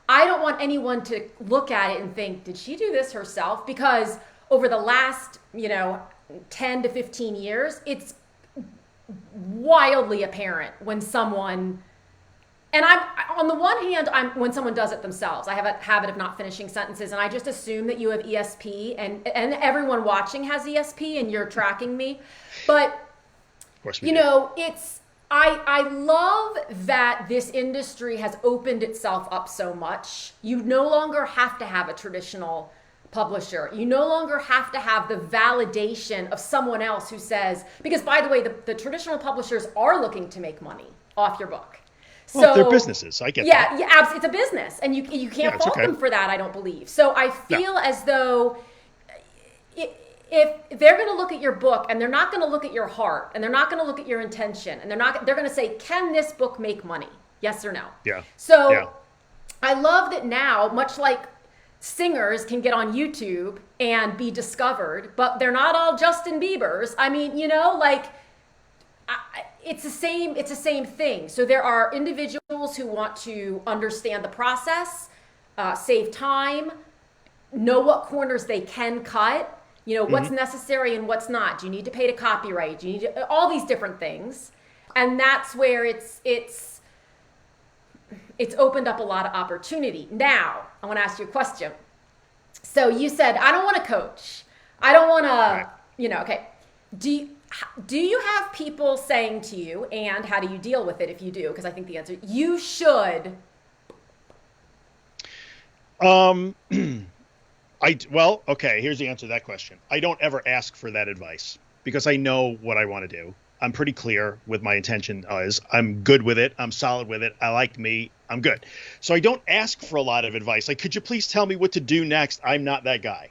I don't want anyone to look at it and think, did she do this herself? Because over the last, 10 to 15 years, it's wildly apparent when someone, and I'm on the one hand, when someone does it themselves. I have a habit of not finishing sentences, and I just assume that you have ESP, and everyone watching has ESP, and you're tracking me. But, of course we do. it's, I love that this industry has opened itself up so much. You no longer have to have a traditional publisher. You no longer have to have the validation of someone else who says, because by the way, the traditional publishers are looking to make money off your book. Well, they're businesses. I get that. Yeah, it's a business, and you can't fault them for that, I don't believe. So I feel as though if they're going to look at your book, and they're not going to look at your heart, and they're not going to look at your intention, and they're going to say, can this book make money? Yes or no? Yeah. So I love that now, much like singers can get on YouTube and be discovered, but they're not all Justin Biebers. I mean, it's the same thing. So there are individuals who want to understand the process, save time, know what corners they can cut, what's necessary and what's not. Do you need to pay to copyright? Do you need to, all these different things? And that's where it's opened up a lot of opportunity. Now, I want to ask you a question. So you said, I don't want to coach. I don't want to, okay. Do you have people saying to you, and how do you deal with it if you do? Because I think the answer, you should. Okay, here's the answer to that question. I don't ever ask for that advice because I know what I want to do. I'm pretty clear with my intention is I'm good with it. I'm solid with it. I like me. I'm good. So I don't ask for a lot of advice. Like, could you please tell me what to do next? I'm not that guy.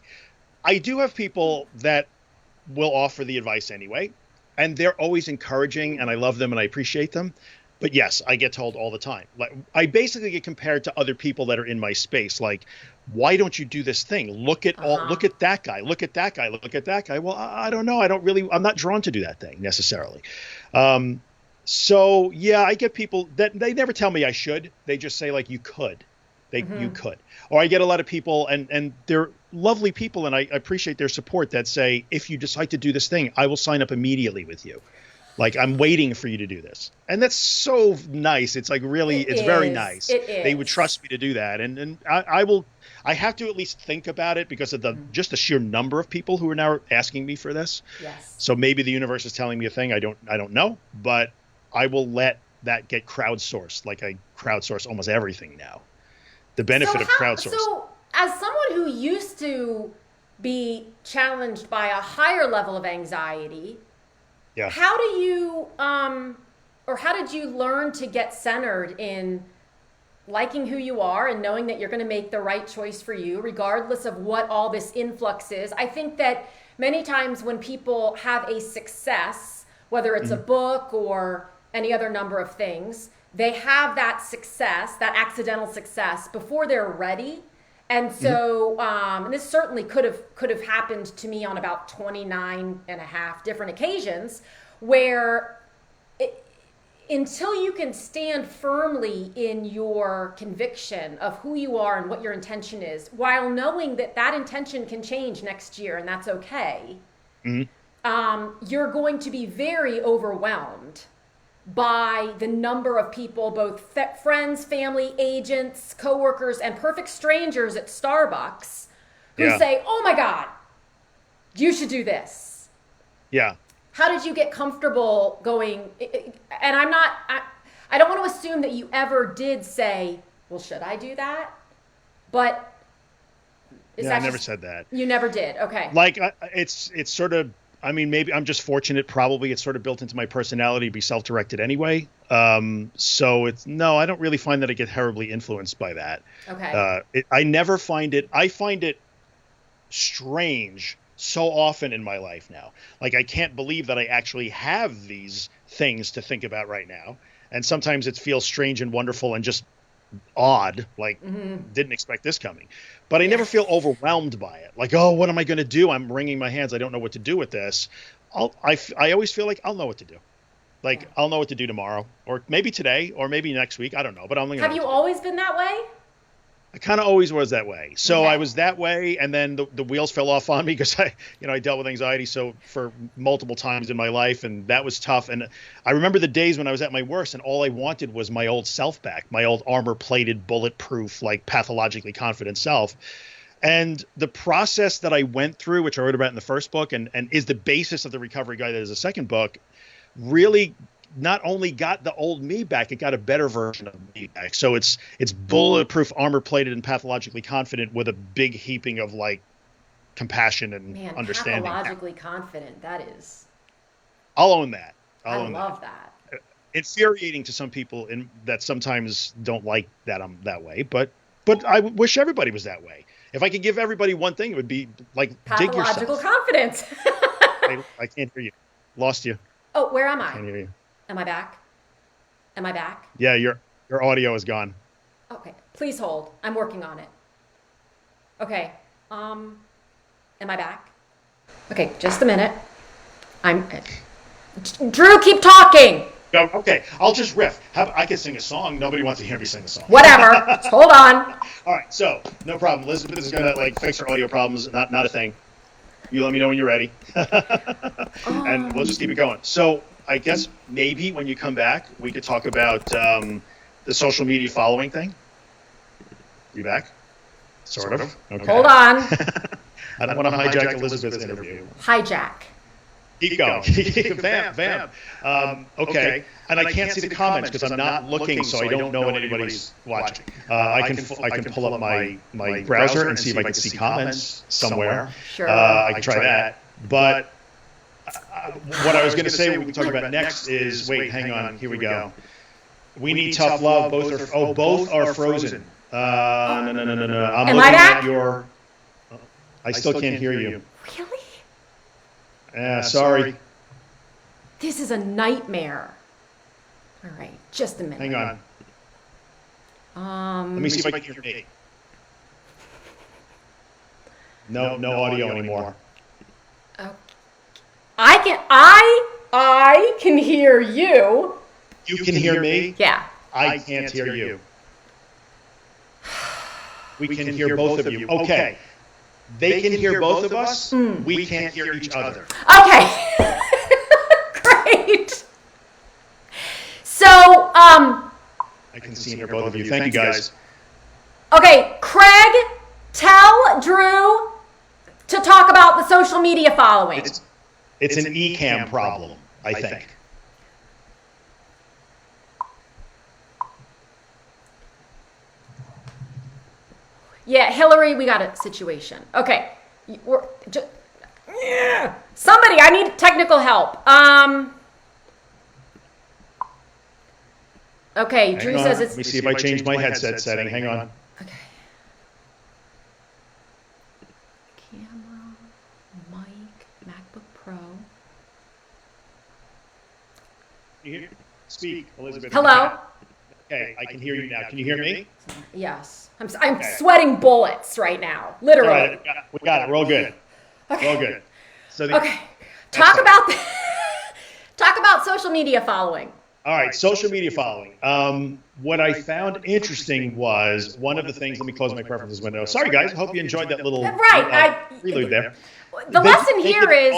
I do have people that will offer the advice anyway, and they're always encouraging, and I love them and I appreciate them. But yes, I get told all the time. Like, I basically get compared to other people that are in my space. Like, why don't you do this thing? Look at look at that guy. Look at that guy. Look at that guy. Well, I don't know. I'm not drawn to do that thing necessarily. So yeah, I get people that they never tell me I should. They just say like, you could. You could. Or I get a lot of people, and they're lovely people, and I appreciate their support, that say, if you decide to do this thing, I will sign up immediately with you. Like, I'm waiting for you to do this. And that's so nice. It's like really, it's very nice. It is. They would trust me to do that. And I have to at least think about it because of just the sheer number of people who are now asking me for this. Yes. So maybe the universe is telling me a thing. I don't know, but I will let that get crowdsourced. Like I crowdsource almost everything now. The benefit of crowdsourcing. So as someone who used to be challenged by a higher level of anxiety, yeah. How do you, or how did you learn to get centered in liking who you are and knowing that you're going to make the right choice for you, regardless of what all this influx is? I think that many times when people have a success, whether it's a book or any other number of things, they have that success, that accidental success, before they're ready. And so, and this certainly could have happened to me on about 29 and a half different occasions where until you can stand firmly in your conviction of who you are and what your intention is, while knowing that that intention can change next year and that's okay, you're going to be very overwhelmed by the number of people, both friends, family, agents, coworkers, and perfect strangers at Starbucks who say, oh my God, you should do this. Yeah. How did you get comfortable going? And I don't want to assume that you ever did say, well, should I do that? But I never said that. You never did. Okay. Like it's sort of, I mean, maybe I'm just fortunate. Probably it's sort of built into my personality to be self-directed anyway. So I don't really find that I get terribly influenced by that. Okay. I never find it. I find it strange so often in my life now. Like I can't believe that I actually have these things to think about right now. And sometimes it feels strange and wonderful and just odd. Like didn't expect this coming. But I never feel overwhelmed by it. Like, oh, what am I going to do? I'm wringing my hands. I don't know what to do with this. I always feel like I'll know what to do. Like, I'll know what to do tomorrow, or maybe today, or maybe next week. I don't know. But I'm going to. Have you always been that way? I kind of always was that way. So I was that way, and then the wheels fell off on me because I dealt with anxiety for multiple times in my life, and that was tough. And I remember the days when I was at my worst, and all I wanted was my old self back, my old armor-plated, bulletproof, like pathologically confident self. And the process that I went through, which I wrote about in the first book, and is the basis of the recovery guide that is the second book, really not only got the old me back, it got a better version of me back. So it's bulletproof, armor-plated, and pathologically confident with a big heaping of like compassion and understanding. Pathologically confident, that is. I'll own that. I love that. Infuriating to some people that sometimes don't like that I'm that way, but I wish everybody was that way. If I could give everybody one thing, it would be like dig yourself. Pathological confidence. I can't hear you. Lost you. Oh, where am I? Can't hear you. Am I back? Am I back? Yeah, your audio is gone. Okay, please hold. I'm working on it. Okay, am I back? Okay, just a minute. Drew, keep talking! Okay, I'll just riff. I can sing a song. Nobody wants to hear me sing a song. Whatever. Hold on. All right, so no problem. Elizabeth is gonna fix her audio problems. Not a thing. You let me know when you're ready, and we'll just keep it going. So I guess maybe when you come back, we could talk about the social media following thing. You back? Sort of. Okay. Hold on. I don't want to hijack Elizabeth's interview. Hijack. Keep going. Vamp. Okay. And I can't see the comments because I'm not looking, so I don't know when anybody's watching. I can pull up my browser and see if I can see comments somewhere. Sure. I can try that. But what I was going to say we can talk about next is, wait, hang on. Here we go. We need tough love. Both are frozen. No. I'm Am looking I back? at your. I still can't hear you. Really? Sorry. This is a nightmare. All right, just a minute. Hang on. Let me see if I can hear me. No audio anymore. I can hear you. You can hear me? Yeah. I can't hear you. We can hear both of you. Okay. They can hear both of us. We can't hear each other. Okay. Great. right? So, I can see and hear both of you. Thank you, guys. Okay, Craig, tell Drew to talk about the social media following. It's an eCam problem, I think. Yeah, Hillary, we got a situation. Okay, somebody, I need technical help. Okay, Drew says it's... Let me see if I change my headset setting. Hang on. Okay. Camera, mic, MacBook Pro. Speak, Elizabeth. Hello? Okay, I can hear you now. Can you hear me? Yes. I'm sweating bullets right now, literally. All right, we got it. We're all good. Okay. We're all good. So Talk about social media following. All right, social media following. What I found interesting was one of the things. Let me close my preferences window. Sorry, guys. I hope you enjoyed that little prelude there. The lesson here is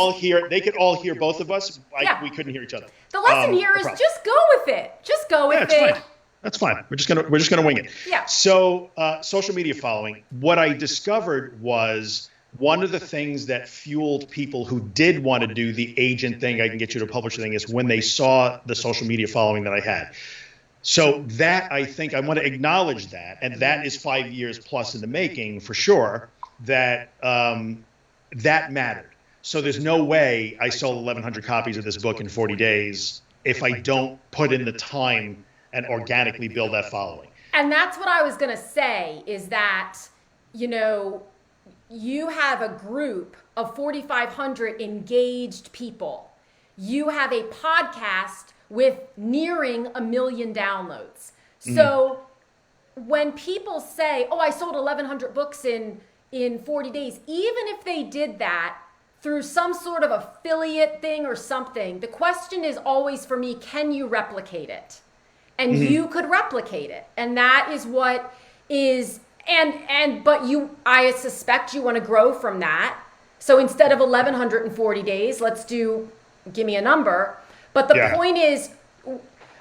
they could all hear both of us. We couldn't hear each other. The lesson here is just go with it. Just go with it. Fine. That's fine. We're just gonna wing it. Yeah. So social media following. What I discovered was one of the things that fueled people who did want to do the agent thing, I can get you to publish the thing, is when they saw the social media following that I had. So that, I think, I want to acknowledge that, and that is 5 years plus in the making for sure, that that mattered. So there's no way I sold 1,100 copies of this book in 40 days if I don't put in the time and organically build that following. And that's what I was going to say, is that, you have a group of 4,500 engaged people. You have a podcast with nearing 1 million downloads. So when people say, I sold 1,100 books in 40 days, even if they did that through some sort of affiliate thing or something, the question is always for me, can you replicate it? And you could replicate it. And that is what is... But I suspect you want to grow from that. So instead of 1,140 days, give me a number. But the point is,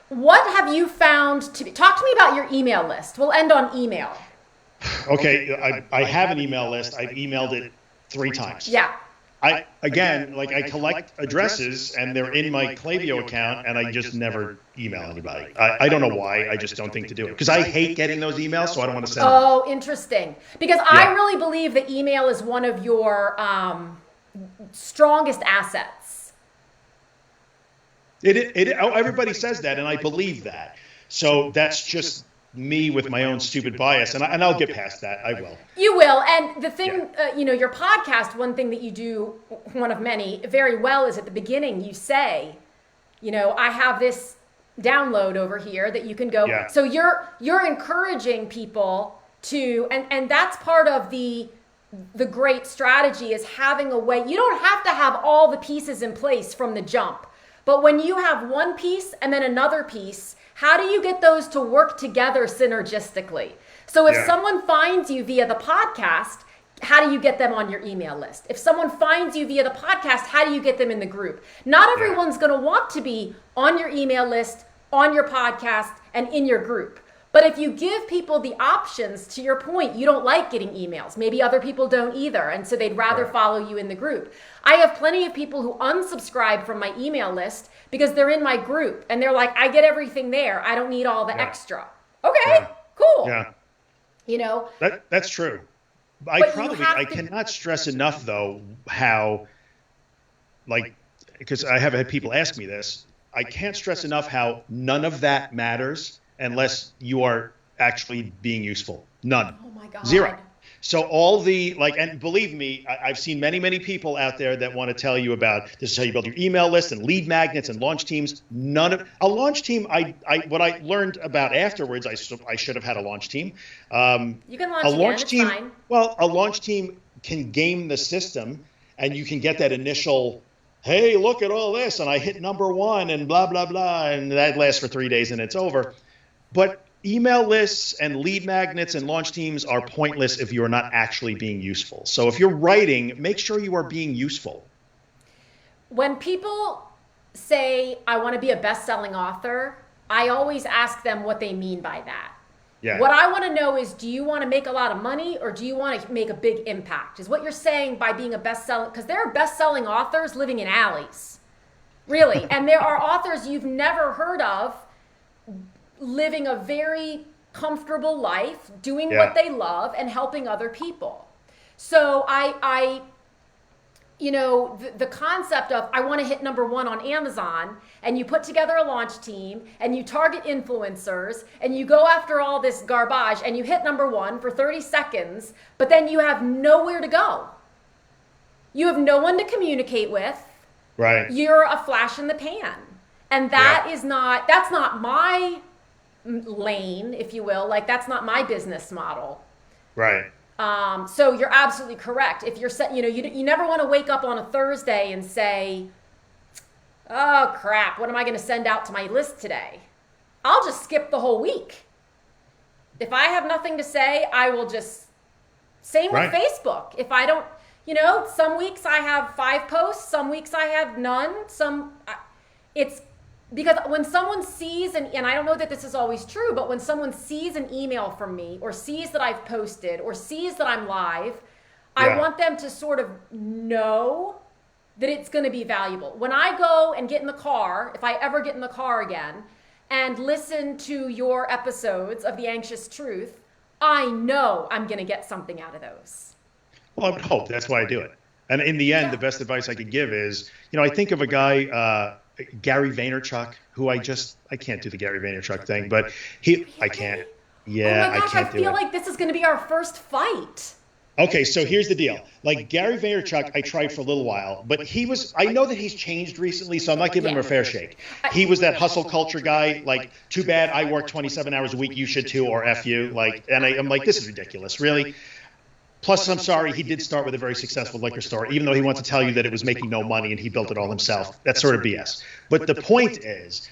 what have you found talk to me about your email list. We'll end on email. Okay. I have an email list. I've emailed it 3 times. Yeah. I collect addresses and they're in my Klaviyo account and I just never email anybody. I don't know why. I just don't think to do it because I hate getting those emails, so I don't want to send them. Oh, interesting. Because I really believe that email is one of your strongest assets. Everybody says that, and I believe that. So that's just me with my own stupid bias, and I'll get past that. I will. You will. And the thing, your podcast, one thing that you do, one of many, very well is at the beginning you say, I have this download over here that you can go. Yeah. So you're encouraging people to, and that's part of the great strategy is having a way. You don't have to have all the pieces in place from the jump, but when you have one piece and then another piece, how do you get those to work together synergistically? So if someone finds you via the podcast, how do you get them on your email list? If someone finds you via the podcast, how do you get them in the group? Not everyone's going to want to be on your email list, on your podcast, and in your group. But if you give people the options, to your point, you don't like getting emails. Maybe other people don't either, and so they'd rather follow you in the group. I have plenty of people who unsubscribe from my email list because they're in my group, and they're like, I get everything there. I don't need all the extra. Okay, cool. Yeah. That's true. I cannot stress enough, though, how, because I have had people ask me this, I can't stress enough how none of that matters unless you are actually being useful. None. Oh my God. 0. So all the, and believe me, I've seen many, many people out there that want to tell you about this is how you build your email list and lead magnets and launch teams. A launch team, what I learned about afterwards, I should have had a launch team. You can launch team. Fine. Well, a launch team can game the system and you can get that initial, hey, look at all this, and I hit number 1 and blah, blah, blah, and that lasts for 3 days and it's over. But email lists and lead magnets and launch teams are pointless if you're not actually being useful. So if you're writing, make sure you are being useful. When people say, I want to be a best-selling author, I always ask them what they mean by that. Yeah. What I want to know is, do you want to make a lot of money or do you want to make a big impact? Is what you're saying by being a best-selling, because there are best-selling authors living in alleys, really. And there are authors you've never heard of living a very comfortable life, doing what they love and helping other people. So I the concept of I want to hit #1 on Amazon, and you put together a launch team and you target influencers and you go after all this garbage and you hit #1 for 30 seconds, but then you have nowhere to go. You have no one to communicate with. Right. You're a flash in the pan. And that's not my lane, if you will. Like, that's not my business model. Right. So you're absolutely correct. If you're you never want to wake up on a Thursday and say, oh crap, what am I going to send out to my list today? I'll just skip the whole week. If I have nothing to say, I will just, same with Facebook. If I don't, some weeks I have 5 posts, some weeks I have none, it's because when someone sees, and I don't know that this is always true, but when someone sees an email from me or sees that I've posted or sees that I'm live, I want them to sort of know that it's going to be valuable. When I go and get in the car, if I ever get in the car again, and listen to your episodes of The Anxious Truth, I know I'm going to get something out of those. Well, I would hope. That's why I do it. And in the end, the best advice I could give is, I think of a guy, Gary Vaynerchuk, who I can't do the Gary Vaynerchuk thing, but I can't. Yeah, oh my gosh, I can't do it. I feel like this is going to be our first fight. Okay, so here's the deal. Like Gary Vaynerchuk, I tried for a little while, but I know that he's changed recently, so I'm not giving him a fair shake. He was that hustle culture guy, like, too bad I work 27 hours a week, you should too, or F you. Like, and I'm like, this is ridiculous, really? Plus, I'm sorry, he did start with a very successful liquor store, even though he wants to tell you that it was making no money and he built it all himself. That's sort of BS. But the point is,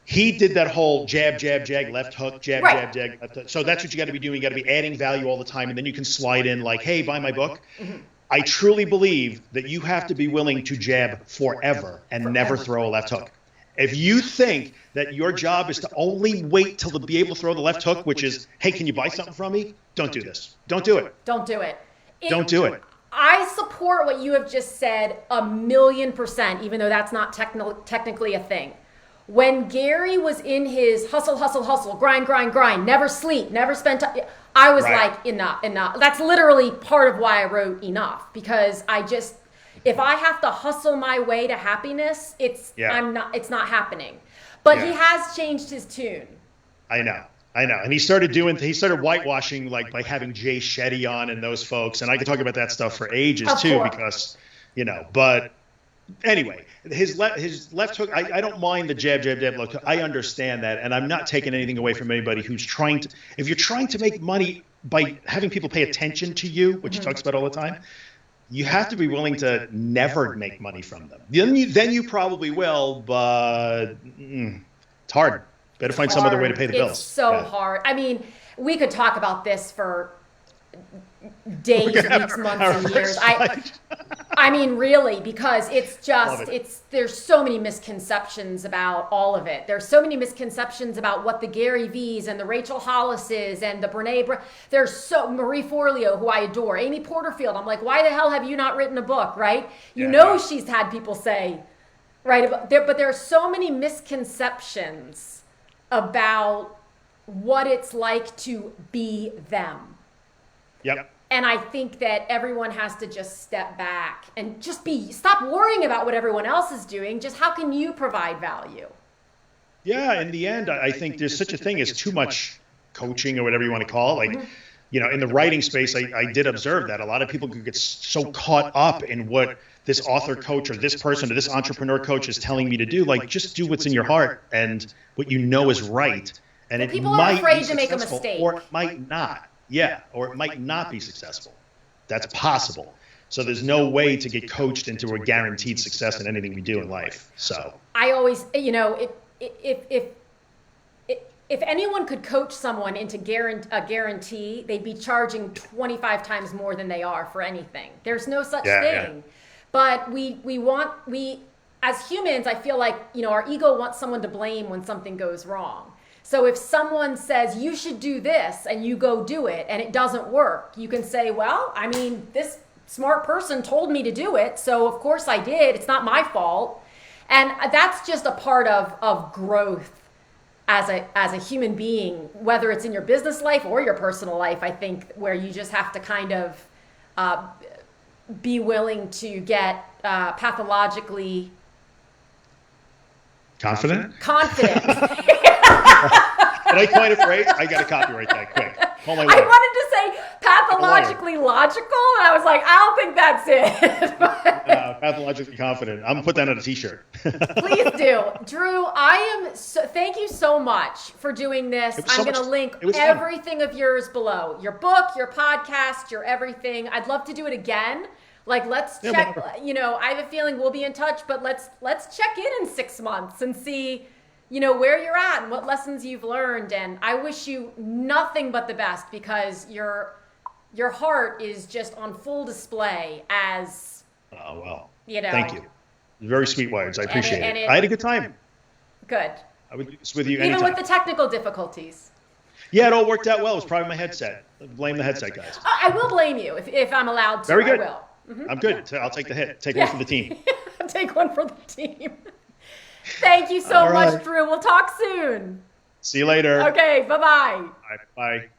he did that whole jab, jab, jag, left hook, jab, jab, jag, left hook. So that's what you got to be doing. You got to be adding value all the time, and then you can slide in like, hey, buy my book. Mm-hmm. I truly believe that you have to be willing to jab forever and never throw a left hook. If you think that your job is to only wait till to be able to throw the left hook, which is, hey, can you buy something from me? Don't do this. Don't do it. Don't do it. Don't do it. I support what you have just said 1,000,000%, even though that's not technically a thing. When Gary was in his hustle, hustle, hustle, grind, grind, grind, never sleep, never spend time, I was like, enough. That's literally part of why I wrote Enough, because if I have to hustle my way to happiness, it's not happening. But he has changed his tune. I know. And he started whitewashing, like by having Jay Shetty on and those folks. And I could talk about that stuff for ages too, because, but anyway, his left hook, I don't mind the jab, jab, jab, left hook. I understand that. And I'm not taking anything away from anybody who's if you're trying to make money by having people pay attention to you, which he talks about all the time, you have to be willing to never make money from them. Then you probably will, but it's hard. Better find some other way to pay the bills. It's so hard. I mean, we could talk about this for days, weeks, months, and years. I mean, really, because there's so many misconceptions about all of it. There's so many misconceptions about what the Gary V's and the Rachel Hollises and the there's Marie Forleo, who I adore, Amy Porterfield. I'm like, why the hell have you not written a book, right? She's had people say, right? But there are so many misconceptions about what it's like to be them. Yep. And I think that everyone has to just step back and stop worrying about what everyone else is doing. Just how can you provide value? Yeah, in the end, I think there's such a thing as too much coaching or whatever you want to call it. Like, in the writing space, I did observe that a lot of people could get so caught up in what this author coach or this person or this entrepreneur coach is telling me to do. Like, just do what's in your heart and what you know is right. And people are afraid to make a mistake. Or it might not. Yeah, or it might not be successful. That's possible. So there's no way to get coached into a guaranteed success in anything we do in life. So I always, if anyone could coach someone into a guarantee, they'd be charging 25 times more than they are for anything. There's no such thing. But as humans, I feel like, our ego wants someone to blame when something goes wrong. So if someone says you should do this and you go do it and it doesn't work, you can say, well, I mean, this smart person told me to do it, so of course I did. It's not my fault. And that's just a part of growth as a human being, whether it's in your business life or your personal life, I think, where you just have to kind of be willing to get pathologically confident. Did I coin a phrase? I got to copyright that quick. Call my I lawyer. wanted to say pathologically logical, and I was like, I don't think that's it. Pathologically confident. I'm going to put that on a t-shirt. Please do. Drew, thank you so much for doing this. I'm going to link everything of yours below. Your book, your podcast, your everything. I'd love to do it again. Like, let's check, I have a feeling we'll be in touch, but let's check in 6 months and see, where you're at and what lessons you've learned. And I wish you nothing but the best, because your heart is just on full display as, thank you. Very sweet words. I appreciate it. I had a good time. Good. I would do this with you anytime. anytime. Even with the technical difficulties. Yeah, it all worked out well. It was probably my headset. Blame the headset guys. I will blame you if I'm allowed to. Very good. I will. Mm-hmm. I'm good. I'll take the hit. Take one for the team. Take one for the team. Thank you so much, Drew. We'll talk soon. See you later. Okay, bye-bye. All right, bye.